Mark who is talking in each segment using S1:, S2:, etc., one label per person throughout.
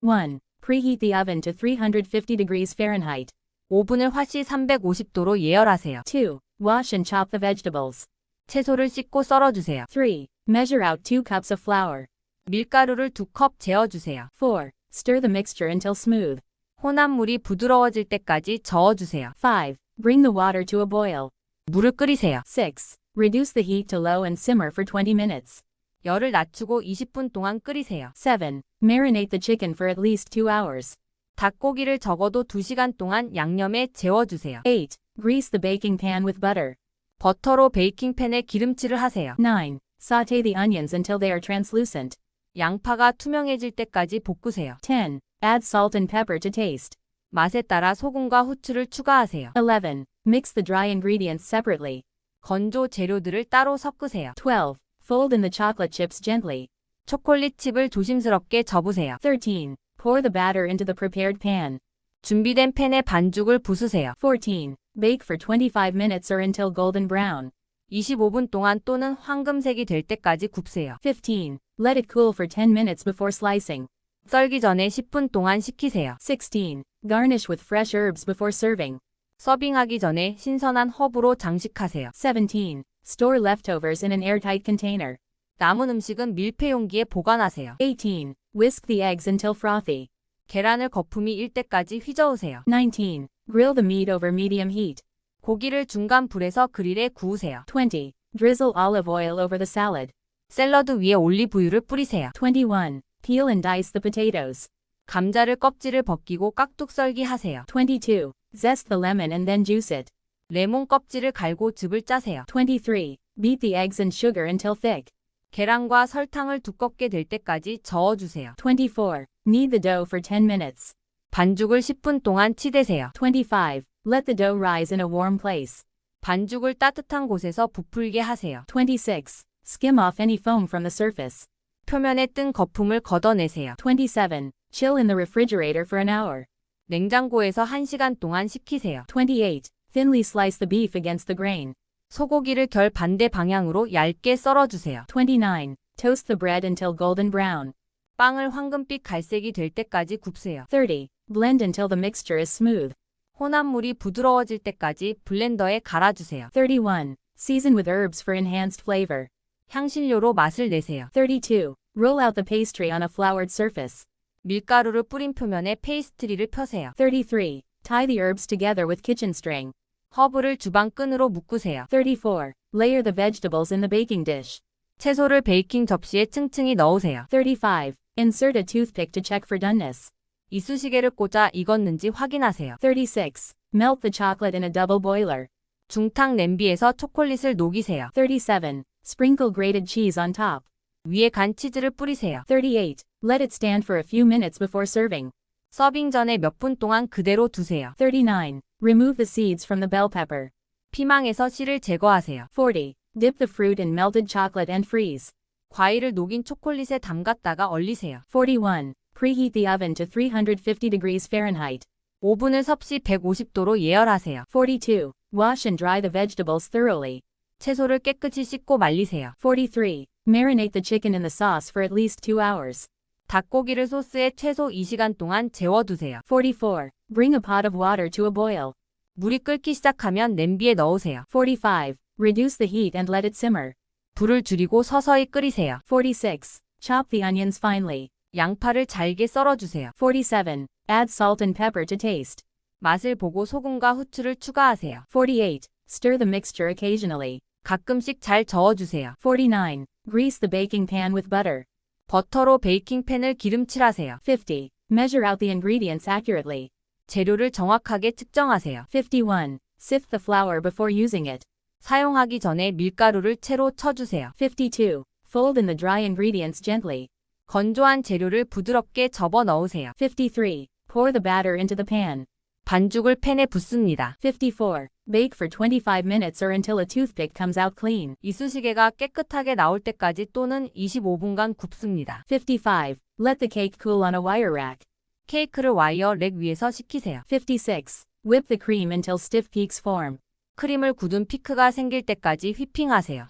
S1: 1. Preheat the oven to 350 degrees Fahrenheit.
S2: 오븐을 화씨 350도로 예열하세요.
S1: 2. Wash and chop the vegetables.
S2: 채소를 씻고 썰어주세요.
S1: 3. Measure out 2 cups of flour.
S2: 밀가루를 2컵 재어주세요.
S1: 4. Stir the mixture until smooth.
S2: 혼합물이 부드러워질 때까지 저어주세요.
S1: 5. Bring the water to a boil.
S2: 물을 끓이세요.
S1: 6. Reduce the heat to low and simmer for 20 minutes.
S2: 열을 낮추고 20분 동안 끓이세요.
S1: 7. Marinate the chicken for at least 2 hours.
S2: 닭고기를 적어도 2시간 동안 양념에 재워주세요.
S1: 8. Grease the baking pan with butter.
S2: 버터로 베이킹팬에 기름칠을 하세요.
S1: 9. Sauté the onions until they are translucent.
S2: 양파가 투명해질 때까지 볶으세요.
S1: 10. Add salt and pepper to taste.
S2: 맛에 따라 소금과 후추를 추가하세요.
S1: 11. Mix the dry ingredients separately.
S2: 건조 재료들을 따로 섞으세요.
S1: 12. Fold in the chocolate chips gently.
S2: 초콜릿 칩을 조심스럽게 접으세요.
S1: 13. Pour the batter into the prepared pan.
S2: 준비된 팬에 반죽을 부수세요.
S1: 14. Bake for 25 minutes or until golden brown.
S2: 25분 동안 또는 황금색이 될 때까지 굽세요.
S1: 15. Let it cool for 10 minutes before slicing.
S2: 썰기 전에 10분 동안 식히세요.
S1: 16. Garnish with fresh herbs before serving.
S2: 서빙하기 전에 신선한 허브로 장식하세요.
S1: 17. Store leftovers in an airtight container.
S2: 남은 음식은 밀폐 용기에 보관하세요.
S1: 18. Whisk the eggs until frothy.
S2: 계란을 거품이 일 때까지 휘저으세요.
S1: 19. Grill the meat over medium heat.
S2: 고기를 중간 불에서 그릴에 구우세요.
S1: 20. Drizzle olive oil over the salad.
S2: 샐러드 위에 올리브유를 뿌리세요.
S1: 21. Peel and dice the potatoes.
S2: 감자를 껍질을 벗기고 깍둑 썰기 하세요.
S1: 22. Zest the lemon and then juice it.
S2: 레몬 껍질을 갈고 즙을 짜세요.
S1: 23. Beat the eggs and sugar until thick.
S2: 계란과 설탕을 두껍게 될 때까지 저어주세요.
S1: 24. Knead the dough for 10 minutes.
S2: 반죽을 10분 동안 치대세요.
S1: 25. Let the dough rise in a warm place.
S2: 반죽을 따뜻한 곳에서 부풀게 하세요.
S1: 26. Skim off any foam from the surface.
S2: 표면에 뜬 거품을 걷어내세요.
S1: 27. Chill in the refrigerator for an hour.
S2: 냉장고에서 1시간 동안 식히세요.
S1: 28. Thinly slice the beef against the grain.
S2: 소고기를 결 반대 방향으로 얇게 썰어주세요.
S1: 29. Toast the bread until golden brown.
S2: 빵을 황금빛 갈색이 될 때까지 굽세요.
S1: 30. Blend until the mixture is smooth.
S2: 혼합물이 부드러워질 때까지 블렌더에 갈아주세요.
S1: 31. Season with herbs for enhanced flavor.
S2: 향신료로 맛을 내세요.
S1: 32. Roll out the pastry on a floured surface.
S2: 밀가루를 뿌린 표면에 페이스트리를 펴세요.
S1: 33. Tie the herbs together with kitchen string.
S2: 허브를 주방 끈으로 묶으세요.
S1: 34. Layer the vegetables in the baking dish.
S2: 채소를 베이킹 접시에 층층이 넣으세요.
S1: 35. Insert a toothpick to check for doneness.
S2: 이쑤시개를 꽂아 익었는지 확인하세요.
S1: 36. Melt the chocolate in a double boiler.
S2: 중탕 냄비에서 초콜릿을 녹이세요.
S1: 37. Sprinkle grated cheese on top.
S2: 위에 간 치즈를 뿌리세요.
S1: 38. Let it stand for a few minutes before serving.
S2: 서빙 전에 몇 분 동안 그대로 두세요.
S1: 39. Remove the seeds from the bell pepper.
S2: 피망에서 씨를 제거하세요.
S1: 40. Dip the fruit in melted chocolate and freeze.
S2: 과일을 녹인 초콜릿에 담갔다가 얼리세요.
S1: 41. Preheat the oven to 350 degrees Fahrenheit.
S2: 오븐을 섭씨 150도로 예열하세요.
S1: 42. Wash and dry the vegetables thoroughly.
S2: 채소를 깨끗이 씻고 말리세요.
S1: 43. Marinate the chicken in the sauce for at least 2 hours.
S2: 닭고기를 소스에 최소 2시간 동안 재워두세요.
S1: 44. Bring a pot of water to a boil.
S2: 물이 끓기 시작하면 냄비에 넣으세요.
S1: 45. Reduce the heat and let it simmer.
S2: 불을 줄이고 서서히 끓이세요.
S1: 46. Chop the onions finely.
S2: 양파를 잘게 썰어주세요.
S1: 47. Add salt and pepper to taste.
S2: 맛을 보고 소금과 후추를 추가하세요.
S1: 48. Stir the mixture occasionally.
S2: 가끔씩 잘 저어주세요.
S1: 49. Grease the baking pan with butter.
S2: 버터로 베이킹팬을 기름칠하세요.
S1: 50. Measure out the ingredients accurately.
S2: 재료를 정확하게 측정하세요.
S1: 51. Sift the flour before using it.
S2: 사용하기 전에 밀가루를 채로 쳐주세요.
S1: 52. Fold in the dry ingredients gently.
S2: 건조한 재료를 부드럽게 접어 넣으세요.
S1: 53. Pour the batter into the pan.
S2: 반죽을 팬에 붓습니다.
S1: 54. Bake for 25 minutes or until a toothpick comes out clean.
S2: 이쑤시개가 깨끗하게 나올 때까지 또는 25분간 굽습니다.
S1: 55. Let the cake cool on a wire rack.
S2: 케이크를 와이어 렉 위에서 식히세요.
S1: 56. Whip the cream until stiff peaks form.
S2: 크림을 굳은 피크가 생길 때까지 휘핑하세요.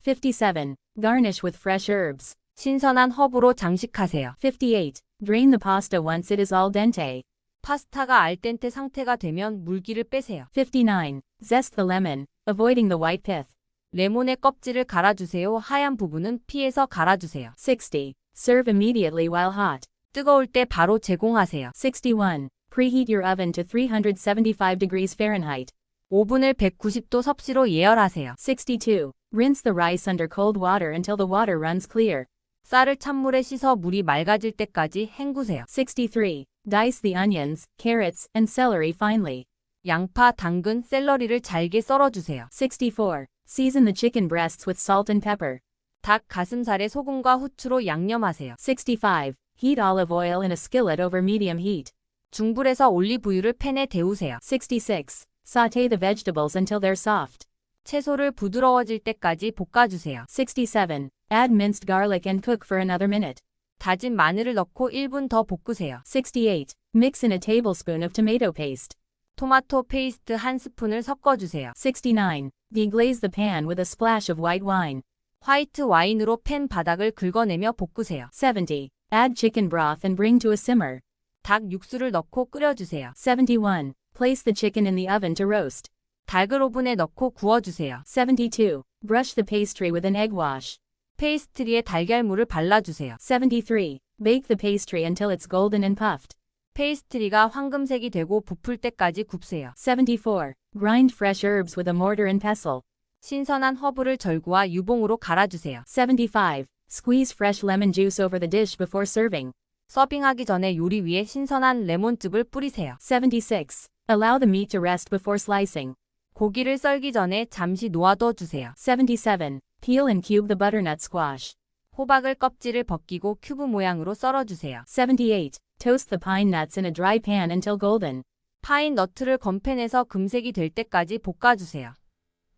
S1: 57. Garnish with fresh herbs.
S2: 신선한 허브로 장식하세요.
S1: 58. Drain the pasta once it is al dente.
S2: 파스타가 알덴테 상태가 되면 물기를 빼세요.
S1: 59. Zest the lemon, avoiding the white pith.
S2: 레몬의 껍질을 갈아주세요. 하얀 부분은 피해서 갈아주세요.
S1: 60. Serve immediately while hot.
S2: 뜨거울 때 바로 제공하세요.
S1: 61. Preheat your oven to 375 degrees Fahrenheit.
S2: 오븐을 190도 섭씨로 예열하세요.
S1: 62. Rinse the rice under cold water until the water runs clear.
S2: 쌀을 찬물에 씻어 물이 맑아질 때까지 헹구세요.
S1: 63. Dice the onions, carrots, and celery finely.
S2: 양파, 당근, 샐러리를 잘게 썰어주세요.
S1: 64. Season the chicken breasts with salt and pepper.
S2: 닭 가슴살에 소금과 후추로 양념하세요.
S1: 65. Heat olive oil in a skillet over medium heat.
S2: 중불에서 올리브유를 팬에 데우세요.
S1: 66. Sauté the vegetables until they're soft.
S2: 채소를 부드러워질 때까지 볶아주세요.
S1: 67. Add minced garlic and cook for another minute.
S2: 다진 마늘을 넣고 1분 더 볶으세요.
S1: 68. Mix in a tablespoon of tomato paste.
S2: 토마토 페이스트 한 스푼을 섞어주세요.
S1: 69. Deglaze the pan with a splash of white wine.
S2: 화이트 와인으로 팬 바닥을 긁어내며 볶으세요.
S1: 70. Add chicken broth and bring to a simmer.
S2: 닭 육수를 넣고 끓여주세요.
S1: 71. Place the chicken in the oven to roast.
S2: 닭을 오븐에 넣고 구워주세요.
S1: 72. Brush the pastry with an egg wash.
S2: 페이스트리에 달걀물을 발라주세요.
S1: 73. Bake the pastry until it's golden and puffed.
S2: 페이스트리가 황금색이 되고 부풀 때까지 굽세요.
S1: 74. Grind fresh herbs with a mortar and pestle.
S2: 신선한 허브를 절구와 유봉으로 갈아주세요.
S1: 75. Squeeze fresh lemon juice over the dish before serving.
S2: 서빙하기 전에 요리 위에 신선한 레몬즙을 뿌리세요.
S1: 76. Allow the meat to rest before slicing.
S2: 고기를 썰기 전에 잠시 놓아둬 주세요.
S1: 77. Peel and cube the butternut squash.
S2: 호박을 껍질을 벗기고 큐브 모양으로 썰어주세요.
S1: 78. Toast the pine nuts in a dry pan until golden.
S2: 파인 너트를 건팬에서 금색이 될 때까지 볶아주세요.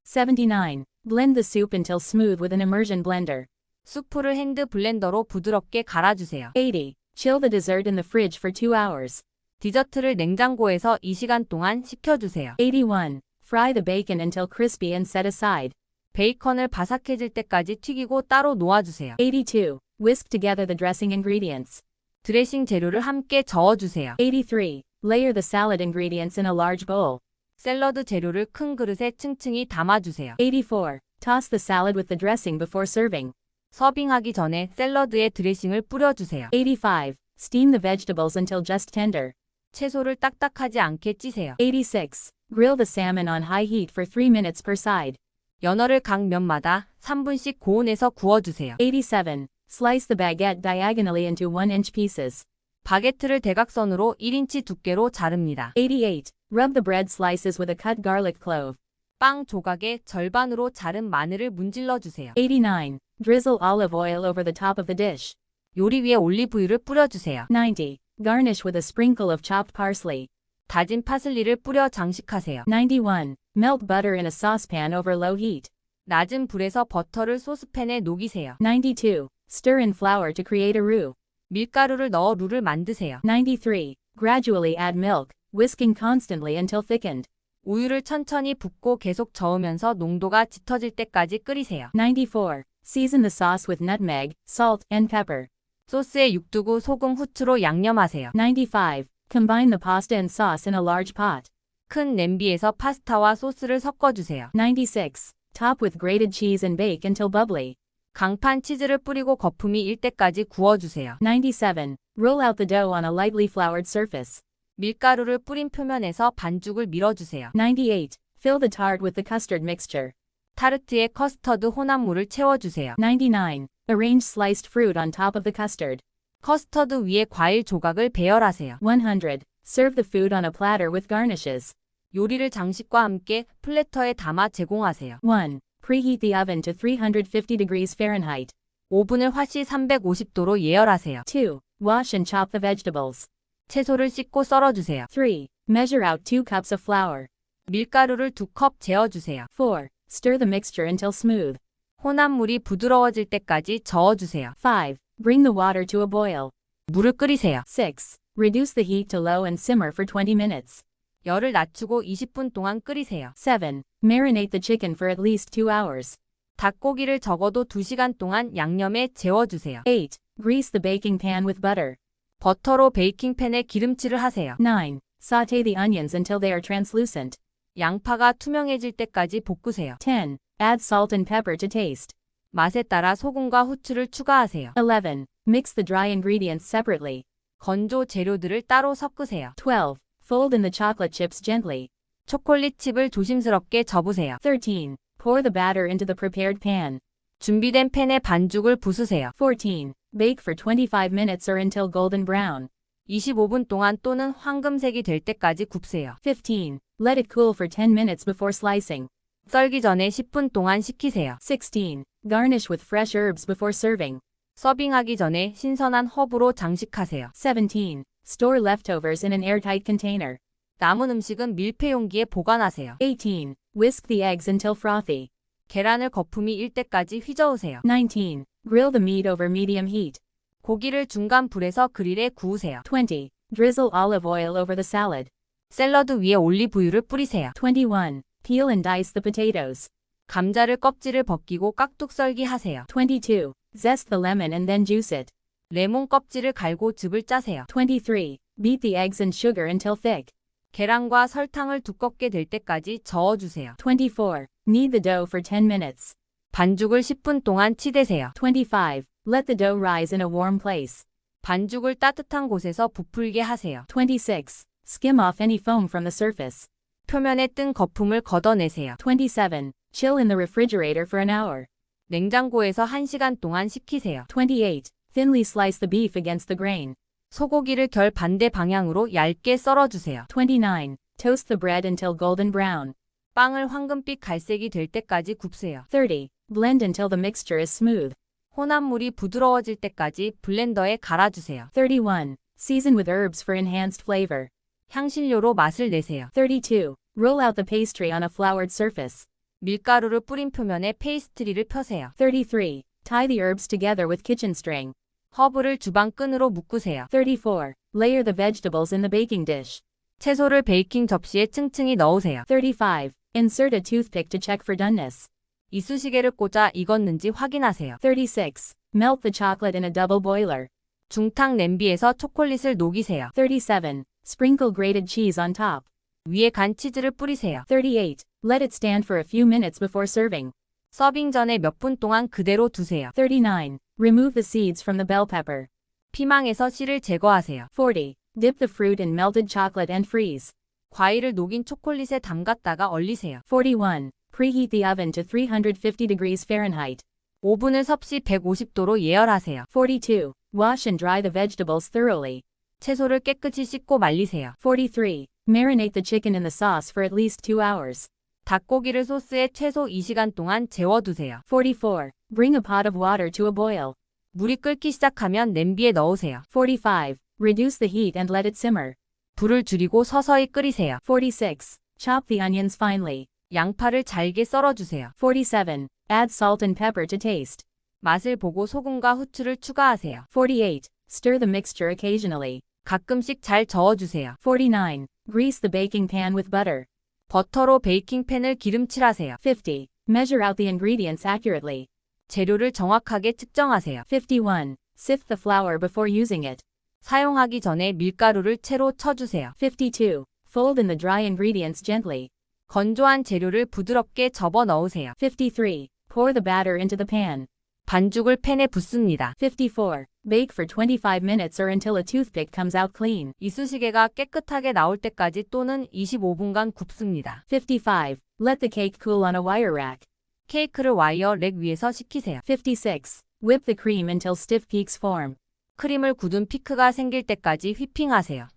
S1: 79. Blend the soup until smooth with an immersion blender.
S2: 수프를 핸드 블렌더로 부드럽게 갈아주세요.
S1: 80. Chill the dessert in the fridge for 2 hours.
S2: 디저트를 냉장고에서 2시간 동안 식혀주세요.
S1: 81. Fry the bacon until crispy and set aside.
S2: 베이컨을 바삭해질 때까지 튀기고 따로 놓아주세요.
S1: 82. Whisk together the dressing ingredients.
S2: 드레싱 재료를 함께 저어주세요.
S1: 83. Layer the salad ingredients in a large bowl.
S2: 샐러드 재료를 큰 그릇에 층층이 담아주세요.
S1: 84. Toss the salad with the dressing before serving.
S2: 서빙하기 전에 샐러드에 드레싱을 뿌려주세요.
S1: 85. Steam the vegetables until just tender.
S2: 채소를 딱딱하지 않게 찌세요.
S1: 86. Grill the salmon on high heat for 3 minutes per side.
S2: 연어를 각 면마다 3분씩 고온에서 구워주세요.
S1: 87. Slice the baguette diagonally into 1-inch pieces.
S2: 바게트를 대각선으로 1인치 두께로 자릅니다.
S1: 88. Rub the bread slices with a cut garlic clove.
S2: 빵 조각에 절반으로 자른 마늘을 문질러 주세요.
S1: 89. Drizzle olive oil over the top of the dish.
S2: 요리 위에 올리브유를 뿌려주세요.
S1: 90. Garnish with a sprinkle of chopped parsley.
S2: 다진 파슬리를 뿌려 장식하세요.
S1: 91. Melt butter in a saucepan over low heat.
S2: 낮은 불에서 버터를 소스팬에 녹이세요.
S1: 92. Stir in flour to create a roux.
S2: 밀가루를 넣어 룰을 만드세요.
S1: 93. Gradually add milk, whisking constantly until thickened.
S2: 우유를 천천히 붓고 계속 저으면서 농도가 짙어질 때까지 끓이세요.
S1: 94. Season the sauce with nutmeg, salt, and pepper.
S2: 소스에 육두구, 소금, 후추로 양념하세요.
S1: 95. Combine the pasta and sauce in a large pot.
S2: 큰 냄비에서 파스타와 소스를 섞어주세요.
S1: 96. Top with grated cheese and bake until bubbly.
S2: 강판 치즈를 뿌리고 거품이 일 때까지 구워주세요.
S1: 97. Roll out the dough on a lightly floured surface.
S2: 밀가루를 뿌린 표면에서 반죽을 밀어주세요.
S1: 98. Fill the tart with the custard mixture.
S2: 타르트에 커스터드 혼합물을 채워주세요.
S1: 99. Arrange sliced fruit on top of the custard.
S2: 커스터드 위에 과일 조각을 배열하세요.
S1: 100. Serve the food on a platter with garnishes.
S2: 요리를 장식과 함께 플래터에 담아 제공하세요.
S1: 1. Preheat the oven to 350 degrees Fahrenheit.
S2: 오븐을 화씨 350도로 예열하세요.
S1: 2. Wash and chop the vegetables.
S2: 채소를 씻고 썰어주세요.
S1: 3. Measure out 2 cups of flour.
S2: 밀가루를 2컵 재어주세요.
S1: 4. Stir the mixture until smooth.
S2: 혼합물이 부드러워질 때까지 저어주세요.
S1: 5. Bring the water to a boil.
S2: 물을 끓이세요.
S1: 6. Reduce the heat to low and simmer for 20 minutes.
S2: 열을 낮추고 20분 동안 끓이세요.
S1: 7. Marinate the chicken for at least 2 hours.
S2: 닭고기를 적어도 2시간 동안 양념에 재워주세요.
S1: 8. Grease the baking pan with butter.
S2: 버터로 베이킹팬에 기름칠을 하세요.
S1: 9. Sauté the onions until they are translucent.
S2: 양파가 투명해질 때까지 볶으세요.
S1: 10. Add salt and pepper to taste.
S2: 맛에 따라 소금과 후추를 추가하세요.
S1: 11. Mix the dry ingredients separately.
S2: 건조 재료들을 따로 섞으세요.
S1: 12. Fold in the chocolate chips gently.
S2: 초콜릿 칩을 조심스럽게 접으세요.
S1: 13. Pour the batter into the prepared pan.
S2: 준비된 팬에 반죽을 부수세요.
S1: 14. Bake for 25 minutes or until golden brown.
S2: 25분 동안 또는 황금색이 될 때까지 굽세요.
S1: 15. Let it cool for 10 minutes before slicing.
S2: 썰기 전에 10분 동안 식히세요.
S1: 16. Garnish with fresh herbs before serving.
S2: 서빙하기 전에 신선한 허브로 장식하세요.
S1: 17. Store leftovers in an airtight container.
S2: 남은 음식은 밀폐 용기에 보관하세요.
S1: 18. Whisk the eggs until frothy.
S2: 계란을 거품이 일 때까지 휘저으세요.
S1: 19. Grill the meat over medium heat.
S2: 고기를 중간 불에서 그릴에 구우세요.
S1: 20. Drizzle olive oil over the salad.
S2: 샐러드 위에 올리브유를 뿌리세요.
S1: 21. Peel and dice the potatoes.
S2: 감자를 껍질을 벗기고 깍둑 썰기 하세요.
S1: 22. Zest the lemon and then juice it.
S2: 레몬 껍질을 갈고 즙을 짜세요.
S1: 23. Beat the eggs and sugar until thick.
S2: 계란과 설탕을 두껍게 될 때까지 저어주세요.
S1: 24. Knead the dough for 10 minutes.
S2: 반죽을 10분 동안 치대세요.
S1: 25. Let the dough rise in a warm place.
S2: 반죽을 따뜻한 곳에서 부풀게 하세요.
S1: 26. Skim off any foam from the surface.
S2: 표면에 뜬 거품을 걷어내세요.
S1: 27. Chill in the refrigerator for an hour.
S2: 냉장고에서 1시간 동안 식히세요.
S1: 28. Thinly slice the beef against the grain.
S2: 소고기를 결 반대 방향으로 얇게 썰어주세요.
S1: 29. Toast the bread until golden brown.
S2: 빵을 황금빛 갈색이 될 때까지 굽세요.
S1: 30. Blend until the mixture is smooth.
S2: 혼합물이 부드러워질 때까지 블렌더에 갈아주세요.
S1: 31. Season with herbs for enhanced flavor.
S2: 향신료로 맛을 내세요.
S1: 32. Roll out the pastry on a floured surface.
S2: 밀가루를 뿌린 표면에 페이스트리를 펴세요.
S1: 33. Tie the herbs together with kitchen string.
S2: 허브를 주방 끈으로 묶으세요.
S1: 34. Layer the vegetables in the baking dish.
S2: 채소를 베이킹 접시에 층층이 넣으세요.
S1: 35. Insert a toothpick to check for doneness.
S2: 이쑤시개를 꽂아 익었는지 확인하세요.
S1: 36. Melt the chocolate in a double boiler.
S2: 중탕 냄비에서 초콜릿을 녹이세요.
S1: 37. Sprinkle grated cheese on top.
S2: 위에 간 치즈를 뿌리세요.
S1: 38. Let it stand for a few minutes before serving.
S2: 서빙 전에 몇 분 동안 그대로 두세요.
S1: 39. Remove the seeds from the bell pepper.
S2: 피망에서 씨를 제거하세요.
S1: 40. Dip the fruit in melted chocolate and freeze.
S2: 과일을 녹인 초콜릿에 담갔다가 얼리세요.
S1: 41. Preheat the oven to 350 degrees Fahrenheit.
S2: 오븐을 섭씨 150도로 예열하세요.
S1: 42. Wash and dry the vegetables thoroughly.
S2: 채소를 깨끗이 씻고 말리세요.
S1: 43. Marinate the chicken in the sauce for at least 2 hours.
S2: 닭고기를 소스에 최소 2시간 동안 재워두세요.
S1: 44. Bring a pot of water to a boil.
S2: 물이 끓기 시작하면 냄비에 넣으세요.
S1: 45. Reduce the heat and let it simmer.
S2: 불을 줄이고 서서히 끓이세요.
S1: 46. Chop the onions finely.
S2: 양파를 잘게 썰어주세요.
S1: 47. Add salt and pepper to taste.
S2: 맛을 보고 소금과 후추를 추가하세요.
S1: 48. Stir the mixture occasionally.
S2: 가끔씩 잘 저어주세요.
S1: 49. Grease the baking pan with butter.
S2: 버터로 베이킹팬을 기름칠하세요.
S1: 50. Measure out the ingredients accurately.
S2: 재료를 정확하게 측정하세요.
S1: 51. Sift the flour before using it.
S2: 사용하기 전에 밀가루를 채로 쳐주세요.
S1: 52. Fold in the dry ingredients gently.
S2: 건조한 재료를 부드럽게 접어 넣으세요.
S1: 53. Pour the batter into the pan.
S2: 반죽을 팬에 붓습니다.
S1: 54. Bake for 25 minutes or until a toothpick comes out clean.
S2: 이쑤시개가 깨끗하게 나올 때까지 또는 25분간 굽습니다.
S1: 55. Let the cake cool on a wire rack.
S2: 케이크를 와이어 렉 위에서 식히세요.
S1: 56. Whip the cream until stiff peaks form.
S2: 크림을 굳은 피크가 생길 때까지 휘핑하세요.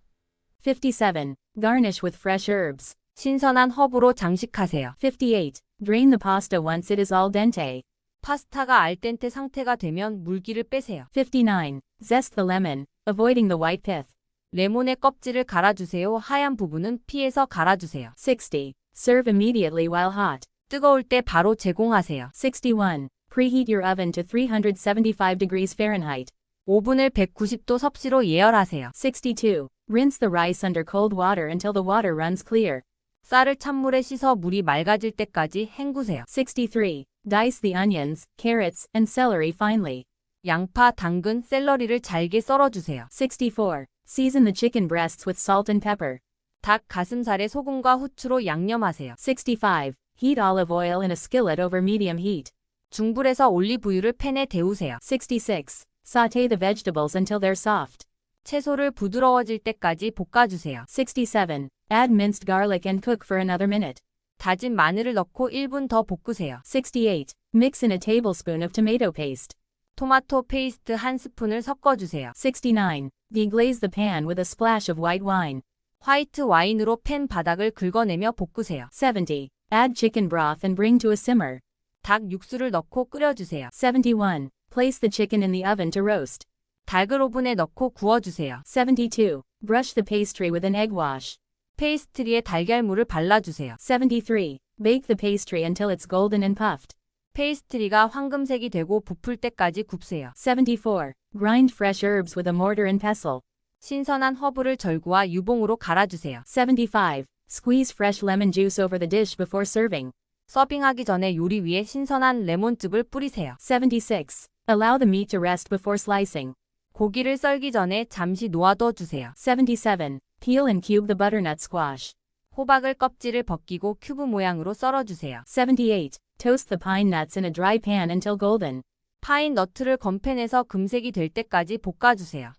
S1: 57. Garnish with fresh herbs.
S2: 신선한 허브로 장식하세요.
S1: 58. Drain the pasta once it is al dente.
S2: 파스타가 알덴테 상태가 되면 물기를 빼세요.
S1: 59. Zest the lemon, avoiding the white pith.
S2: 레몬의 껍질을 갈아주세요. 하얀 부분은 피해서 갈아주세요.
S1: 60. Serve immediately while hot.
S2: 뜨거울 때 바로 제공하세요.
S1: 61. Preheat your oven to 375 degrees Fahrenheit.
S2: 오븐을 190도 섭씨로 예열하세요.
S1: 62. Rinse the rice under cold water until the water runs clear.
S2: 쌀을 찬물에 씻어 물이 맑아질 때까지 헹구세요.
S1: 63. Dice the onions, carrots, and celery finely.
S2: 양파, 당근, 샐러리를 잘게 썰어주세요.
S1: 64. Season the chicken breasts with salt and pepper.
S2: 닭 가슴살에 소금과 후추로 양념하세요.
S1: 65. Heat olive oil in a skillet over medium heat.
S2: 중불에서 올리브유를 팬에 데우세요.
S1: 66. Sauté the vegetables until they're soft.
S2: 채소를 부드러워질 때까지 볶아주세요.
S1: 67. Add minced garlic and cook for another minute.
S2: 다진 마늘을 넣고 1분 더 볶으세요.
S1: 68. Mix in a tablespoon of tomato paste.
S2: 토마토 페이스트 1스푼을 섞어주세요.
S1: 69. Deglaze the pan with a splash of white wine.
S2: 화이트 와인으로 팬 바닥을 긁어내며 볶으세요.
S1: 70. Add chicken broth and bring to a simmer.
S2: 닭 육수를 넣고 끓여주세요.
S1: 71. Place the chicken in the oven to roast.
S2: 닭을 오븐에 넣고 구워주세요.
S1: 72. Brush the pastry with an egg wash.
S2: 페이스트리에 달걀물을 발라주세요.
S1: 73. Bake the pastry until it's golden and puffed.
S2: 페이스트리가 황금색이 되고 부풀 때까지 굽세요.
S1: 74. Grind fresh herbs with a mortar and pestle.
S2: 신선한 허브를 절구와 유봉으로 갈아주세요.
S1: 75. Squeeze fresh lemon juice over the dish before serving.
S2: 서빙하기 전에 요리 위에 신선한 레몬즙을 뿌리세요.
S1: 76. Allow the meat to rest before slicing.
S2: 고기를 썰기 전에 잠시 놓아둬 주세요.
S1: 77. Peel and cube the butternut squash.
S2: 호박을 껍질을 벗기고 큐브 모양으로 썰어주세요.
S1: 78. Toast the pine nuts in a dry pan until golden.
S2: 파인 너트를 건팬에서 금색이 될 때까지 볶아주세요.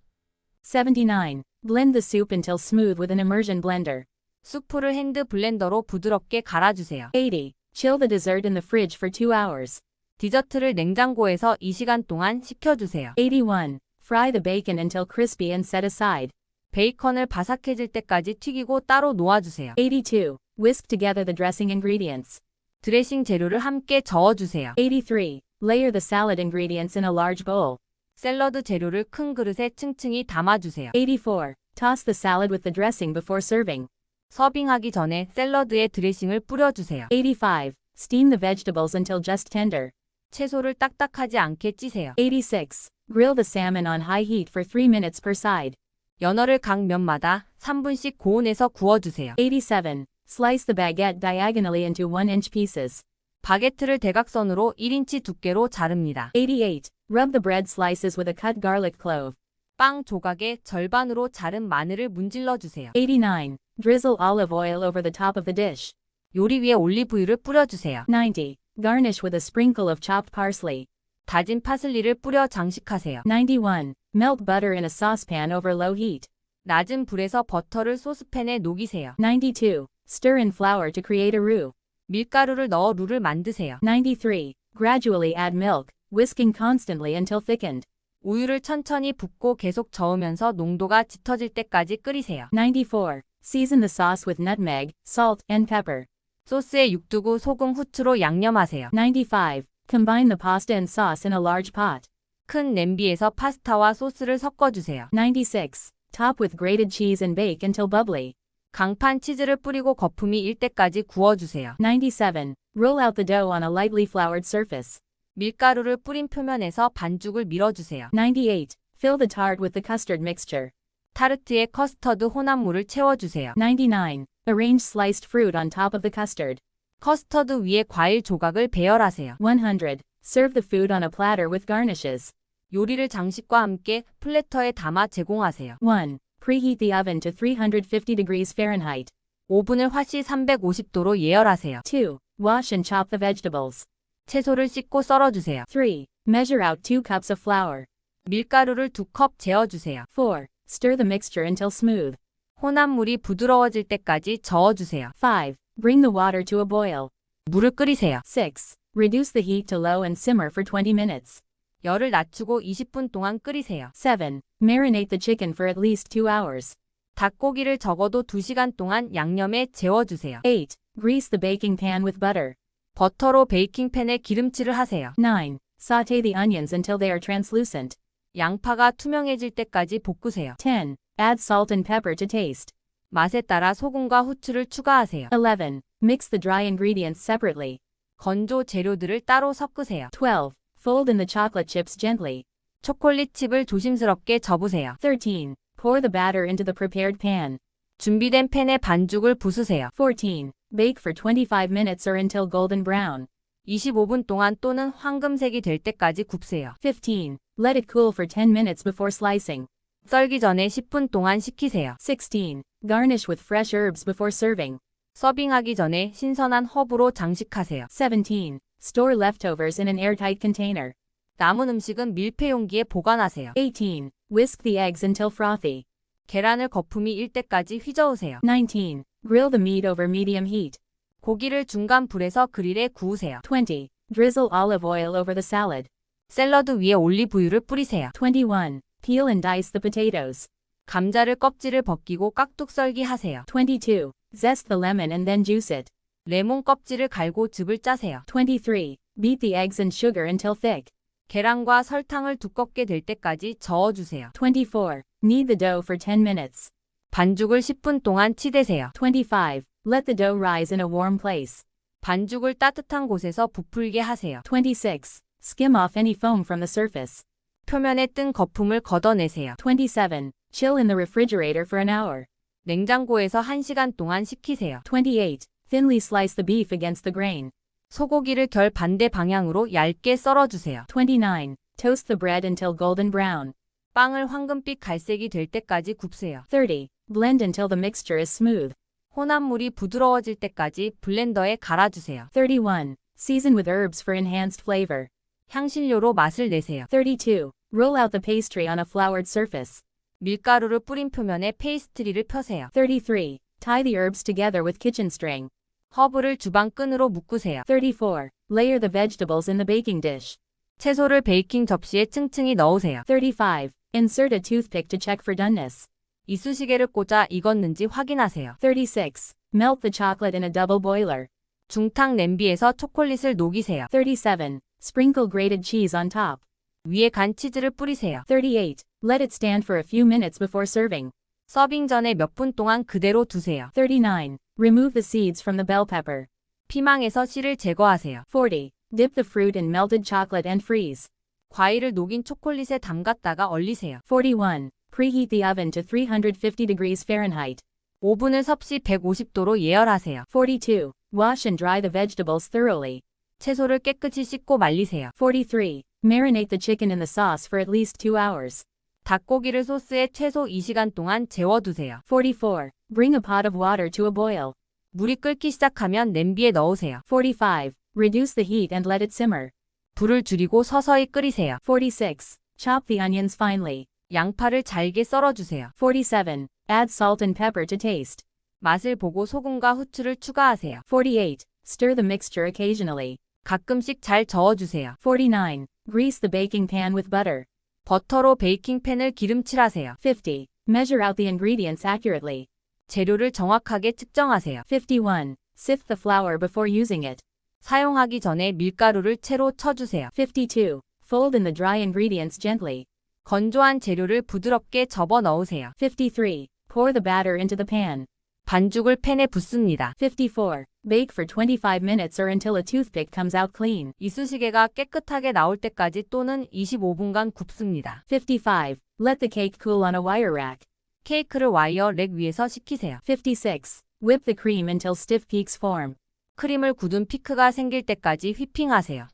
S1: 79. Blend the soup until smooth with an immersion blender.
S2: 수프를 핸드 블렌더로 부드럽게 갈아주세요.
S1: 80. Chill the dessert in the fridge for 2 hours.
S2: 디저트를 냉장고에서 2시간 동안 식혀주세요.
S1: 81. Fry the bacon until crispy and set aside.
S2: 베이컨을 바삭해질 때까지 튀기고 따로 놓아주세요.
S1: 82. Whisk together the dressing ingredients.
S2: 드레싱 재료를 함께 저어주세요.
S1: 83. Layer the salad ingredients in a large bowl.
S2: 샐러드 재료를 큰 그릇에 층층이 담아주세요.
S1: 84. Toss the salad with the dressing before serving.
S2: 서빙하기 전에 샐러드에 드레싱을 뿌려주세요.
S1: 85. Steam the vegetables until just tender.
S2: 채소를 딱딱하지 않게 찌세요.
S1: 86. Grill the salmon on high heat for 3 minutes per side.
S2: 연어를 각 면마다 3분씩 고온에서 구워주세요.
S1: 87. Slice the baguette diagonally into 1-inch pieces.
S2: 바게트를 대각선으로 1인치 두께로 자릅니다.
S1: 88. Rub the bread slices with a cut garlic clove.
S2: 빵 조각에 절반으로 자른 마늘을 문질러 주세요.
S1: 89. Drizzle olive oil over the top of the dish.
S2: 요리 위에 올리브유를 뿌려주세요.
S1: 90. Garnish with a sprinkle of chopped parsley.
S2: 다진 파슬리를 뿌려 장식하세요.
S1: 91. Melt butter in a saucepan over low heat.
S2: 낮은 불에서 버터를 소스팬에 녹이세요.
S1: 92. Stir in flour to create a roux.
S2: 밀가루를 넣어 룰을 만드세요.
S1: 93. Gradually add milk, whisking constantly until thickened.
S2: 우유를 천천히 붓고 계속 저으면서 농도가 짙어질 때까지 끓이세요.
S1: 94. Season the sauce with nutmeg, salt, and pepper.
S2: 소스에 육두구, 소금, 후추로 양념하세요.
S1: 95. Combine the pasta and sauce in a large pot.
S2: 큰 냄비에서 파스타와 소스를 섞어주세요.
S1: 96. Top with grated cheese and bake until bubbly.
S2: 강판 치즈를 뿌리고 거품이 일 때까지 구워주세요.
S1: 97. Roll out the dough on a lightly floured surface.
S2: 밀가루를 뿌린 표면에서 반죽을 밀어주세요.
S1: 98. Fill the tart with the custard mixture.
S2: 타르트에 커스터드 혼합물을 채워주세요.
S1: 99. Arrange sliced fruit on top of the custard.
S2: 커스터드 위에 과일 조각을 배열하세요.
S1: 100. Serve the food on a platter with garnishes.
S2: 요리를 장식과 함께 플래터에 담아 제공하세요.
S1: 1. Preheat the oven to 350 degrees Fahrenheit.
S2: 오븐을 화씨 350도로 예열하세요.
S1: 2. Wash and chop the vegetables.
S2: 채소를 씻고 썰어주세요.
S1: 3. Measure out 2 cups of flour.
S2: 밀가루를 2컵 재어주세요.
S1: 4. Stir the mixture until smooth.
S2: 혼합물이 부드러워질 때까지 저어주세요.
S1: 5. Bring the water to a boil.
S2: 물을 끓이세요.
S1: 6. Reduce the heat to low and simmer for 20 minutes.
S2: 열을 낮추고 20분 동안 끓이세요.
S1: 7. Marinate the chicken for at least 2 hours.
S2: 닭고기를 적어도 2시간 동안 양념에 재워주세요.
S1: 8. Grease the baking pan with butter.
S2: 버터로 베이킹팬에 기름칠을 하세요.
S1: 9. Sauté the onions until they are translucent.
S2: 양파가 투명해질 때까지 볶으세요.
S1: 10. Add salt and pepper to taste.
S2: 맛에 따라 소금과 후추를 추가하세요.
S1: 11. Mix the dry ingredients separately.
S2: 건조 재료들을 따로 섞으세요.
S1: 12. Fold in the chocolate chips gently.
S2: 초콜릿 칩을 조심스럽게 접으세요.
S1: 13. Pour the batter into the prepared pan.
S2: 준비된 팬에 반죽을 부수세요.
S1: 14. Bake for 25 minutes or until golden brown.
S2: 25분 동안 또는 황금색이 될 때까지 굽세요.
S1: 15. Let it cool for 10 minutes before slicing.
S2: 썰기 전에 10분 동안 식히세요.
S1: 16. Garnish with fresh herbs before serving.
S2: 서빙하기 전에 신선한 허브로 장식하세요.
S1: 17. Store leftovers in an airtight container.
S2: 남은 음식은 밀폐 용기에 보관하세요.
S1: 18. Whisk the eggs until frothy.
S2: 계란을 거품이 일 때까지 휘저으세요.
S1: 19. Grill the meat over medium heat.
S2: 고기를 중간 불에서 그릴에 구우세요.
S1: 20. Drizzle olive oil over the salad.
S2: 샐러드 위에 올리브유를 뿌리세요.
S1: 21. Peel and dice the potatoes.
S2: 감자를 껍질을 벗기고 깍둑 썰기 하세요.
S1: 22. Zest the lemon and then juice it.
S2: 레몬 껍질을 갈고 즙을 짜세요.
S1: 23. Beat the eggs and sugar until thick.
S2: 계란과 설탕을 두껍게 될 때까지 저어주세요.
S1: 24. Knead the dough for 10 minutes.
S2: 반죽을 10분 동안 치대세요.
S1: 25. Let the dough rise in a warm place.
S2: 반죽을 따뜻한 곳에서 부풀게 하세요.
S1: 26. Skim off any foam from the surface.
S2: 표면에 뜬 거품을 걷어내세요.
S1: 27. Chill in the refrigerator for an hour.
S2: 냉장고에서 1시간 동안 식히세요.
S1: 28. Thinly slice the beef against the grain.
S2: 소고기를 결 반대 방향으로 얇게 썰어주세요.
S1: 29. Toast the bread until golden brown.
S2: 빵을 황금빛 갈색이 될 때까지 굽세요.
S1: 30. Blend until the mixture is smooth.
S2: 혼합물이 부드러워질 때까지 블렌더에 갈아주세요.
S1: 31. Season with herbs for enhanced flavor.
S2: 향신료로 맛을 내세요.
S1: 32. Roll out the pastry on a floured surface.
S2: 밀가루를 뿌린 표면에 페이스트리를 펴세요.
S1: 33. Tie the herbs together with kitchen string.
S2: 허브를 주방 끈으로 묶으세요.
S1: 34. Layer the vegetables in the baking dish.
S2: 채소를 베이킹 접시에 층층이 넣으세요.
S1: 35. Insert a toothpick to check for doneness.
S2: 이쑤시개를 꽂아 익었는지 확인하세요.
S1: 36. Melt the chocolate in a double boiler.
S2: 중탕 냄비에서 초콜릿을 녹이세요.
S1: 37. Sprinkle grated cheese on top.
S2: 위에 간 치즈를 뿌리세요.
S1: 38. Let it stand for a few minutes before serving.
S2: 서빙 전에 몇 분 동안 그대로 두세요.
S1: 39. Remove the seeds from the bell pepper.
S2: 피망에서 씨를 제거하세요.
S1: 40. Dip the fruit in melted chocolate and freeze.
S2: 과일을 녹인 초콜릿에 담갔다가 얼리세요.
S1: 41. Preheat the oven to 350 degrees Fahrenheit.
S2: 오븐을 섭씨 150도로 예열하세요.
S1: 42. Wash and dry the vegetables thoroughly.
S2: 채소를 깨끗이 씻고 말리세요.
S1: 43. Marinate the chicken in the sauce for at least 2 hours.
S2: 닭고기를 소스에 최소 2시간 동안 재워두세요.
S1: 44. Bring a pot of water to a boil.
S2: 물이 끓기 시작하면 냄비에 넣으세요.
S1: 45. Reduce the heat and let it simmer.
S2: 불을 줄이고 서서히 끓이세요.
S1: 46. Chop the onions finely.
S2: 양파를 잘게 썰어주세요.
S1: 47. Add salt and pepper to taste.
S2: 맛을 보고 소금과 후추를 추가하세요.
S1: 48. Stir the mixture occasionally.
S2: 가끔씩 잘 저어주세요.
S1: 49. Grease the baking pan with butter.
S2: 버터로 베이킹팬을 기름칠하세요.
S1: 50. Measure out the ingredients accurately.
S2: 재료를 정확하게 측정하세요.
S1: 51. Sift the flour before using it.
S2: 사용하기 전에 밀가루를 채로 쳐주세요.
S1: 52. Fold in the dry ingredients gently.
S2: 건조한 재료를 부드럽게 접어 넣으세요.
S1: 53. Pour the batter into the pan.
S2: 반죽을 팬에 붓습니다.
S1: 54. Bake for 25 minutes or until a toothpick comes out clean.
S2: 이쑤시개가 깨끗하게 나올 때까지 또는 25분간 굽습니다.
S1: 55. Let the cake cool on a wire rack.
S2: 케이크를 와이어 렉 위에서 식히세요.
S1: 56. Whip the cream until stiff peaks form.
S2: 크림을 굳은 피크가 생길 때까지 휘핑하세요.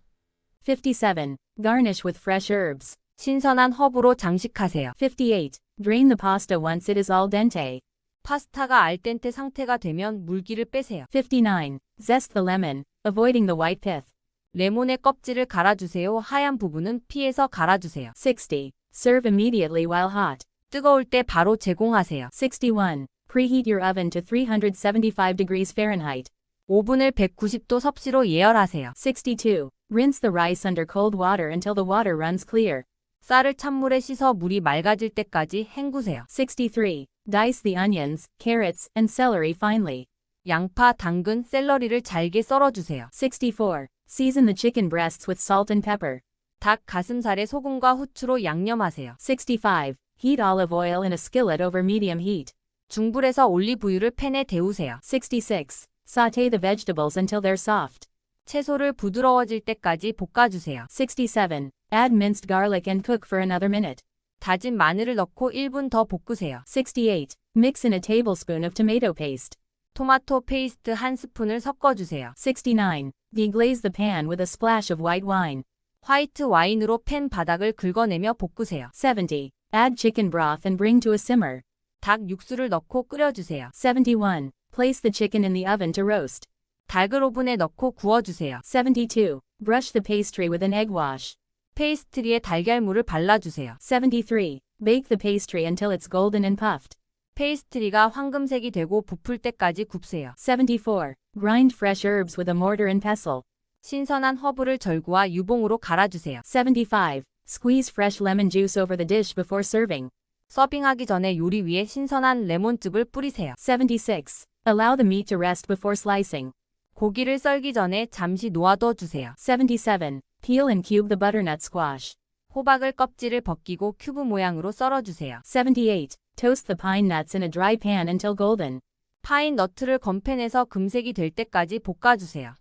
S1: 57. Garnish with fresh herbs.
S2: 신선한 허브로 장식하세요.
S1: 58. Drain the pasta once it is al dente.
S2: 파스타가 알덴테 상태가 되면 물기를 빼세요.
S1: 59. Zest the lemon, avoiding the white pith.
S2: 레몬의 껍질을 갈아주세요. 하얀 부분은 피해서 갈아주세요.
S1: 60. Serve immediately while hot.
S2: 뜨거울 때 바로 제공하세요.
S1: 61. Preheat your oven to 375 degrees Fahrenheit.
S2: 오븐을 190도 섭씨로 예열하세요.
S1: 62. Rinse the rice under cold water until the water runs clear.
S2: 쌀을 찬물에 씻어 물이 맑아질 때까지 헹구세요.
S1: 63. Dice the onions, carrots, and celery finely.
S2: 양파, 당근, 샐러리를 잘게 썰어주세요.
S1: 64. Season the chicken breasts with salt and pepper.
S2: 닭 가슴살에 소금과 후추로 양념하세요.
S1: 65. Heat olive oil in a skillet over medium heat.
S2: 중불에서 올리브유를 팬에 데우세요.
S1: 66. Sauté the vegetables until they're soft.
S2: 채소를 부드러워질 때까지 볶아주세요.
S1: 67. Add minced garlic and cook for another minute.
S2: 다진 마늘을 넣고 1분 더 볶으세요.
S1: 68. Mix in a tablespoon of tomato paste.
S2: 토마토 페이스트 한 스푼을 섞어주세요.
S1: 69. Deglaze the pan with a splash of white wine.
S2: 화이트 와인으로 팬 바닥을 긁어내며 볶으세요.
S1: 70. Add chicken broth and bring to a simmer.
S2: 닭 육수를 넣고 끓여주세요.
S1: 71. Place the chicken in the oven to roast.
S2: 닭을 오븐에 넣고 구워주세요.
S1: 72. Brush the pastry with an egg wash.
S2: 페이스트리에 달걀물을 발라주세요.
S1: 73. Bake the pastry until it's golden and puffed.
S2: 페이스트리가 황금색이 되고 부풀 때까지 굽세요.
S1: 74. Grind fresh herbs with a mortar and pestle.
S2: 신선한 허브를 절구와 유봉으로 갈아주세요.
S1: 75. Squeeze fresh lemon juice over the dish before serving.
S2: 서빙하기 전에 요리 위에 신선한 레몬즙을 뿌리세요.
S1: 76. Allow the meat to rest before slicing.
S2: 고기를 썰기 전에 잠시 놓아둬 주세요.
S1: 77. Peel and cube the butternut squash.
S2: 호박을 껍질을 벗기고 큐브 모양으로 썰어주세요.
S1: 78. Toast the pine nuts in a dry pan until golden.
S2: 파인 너트를 건팬에서 금색이 될 때까지 볶아주세요.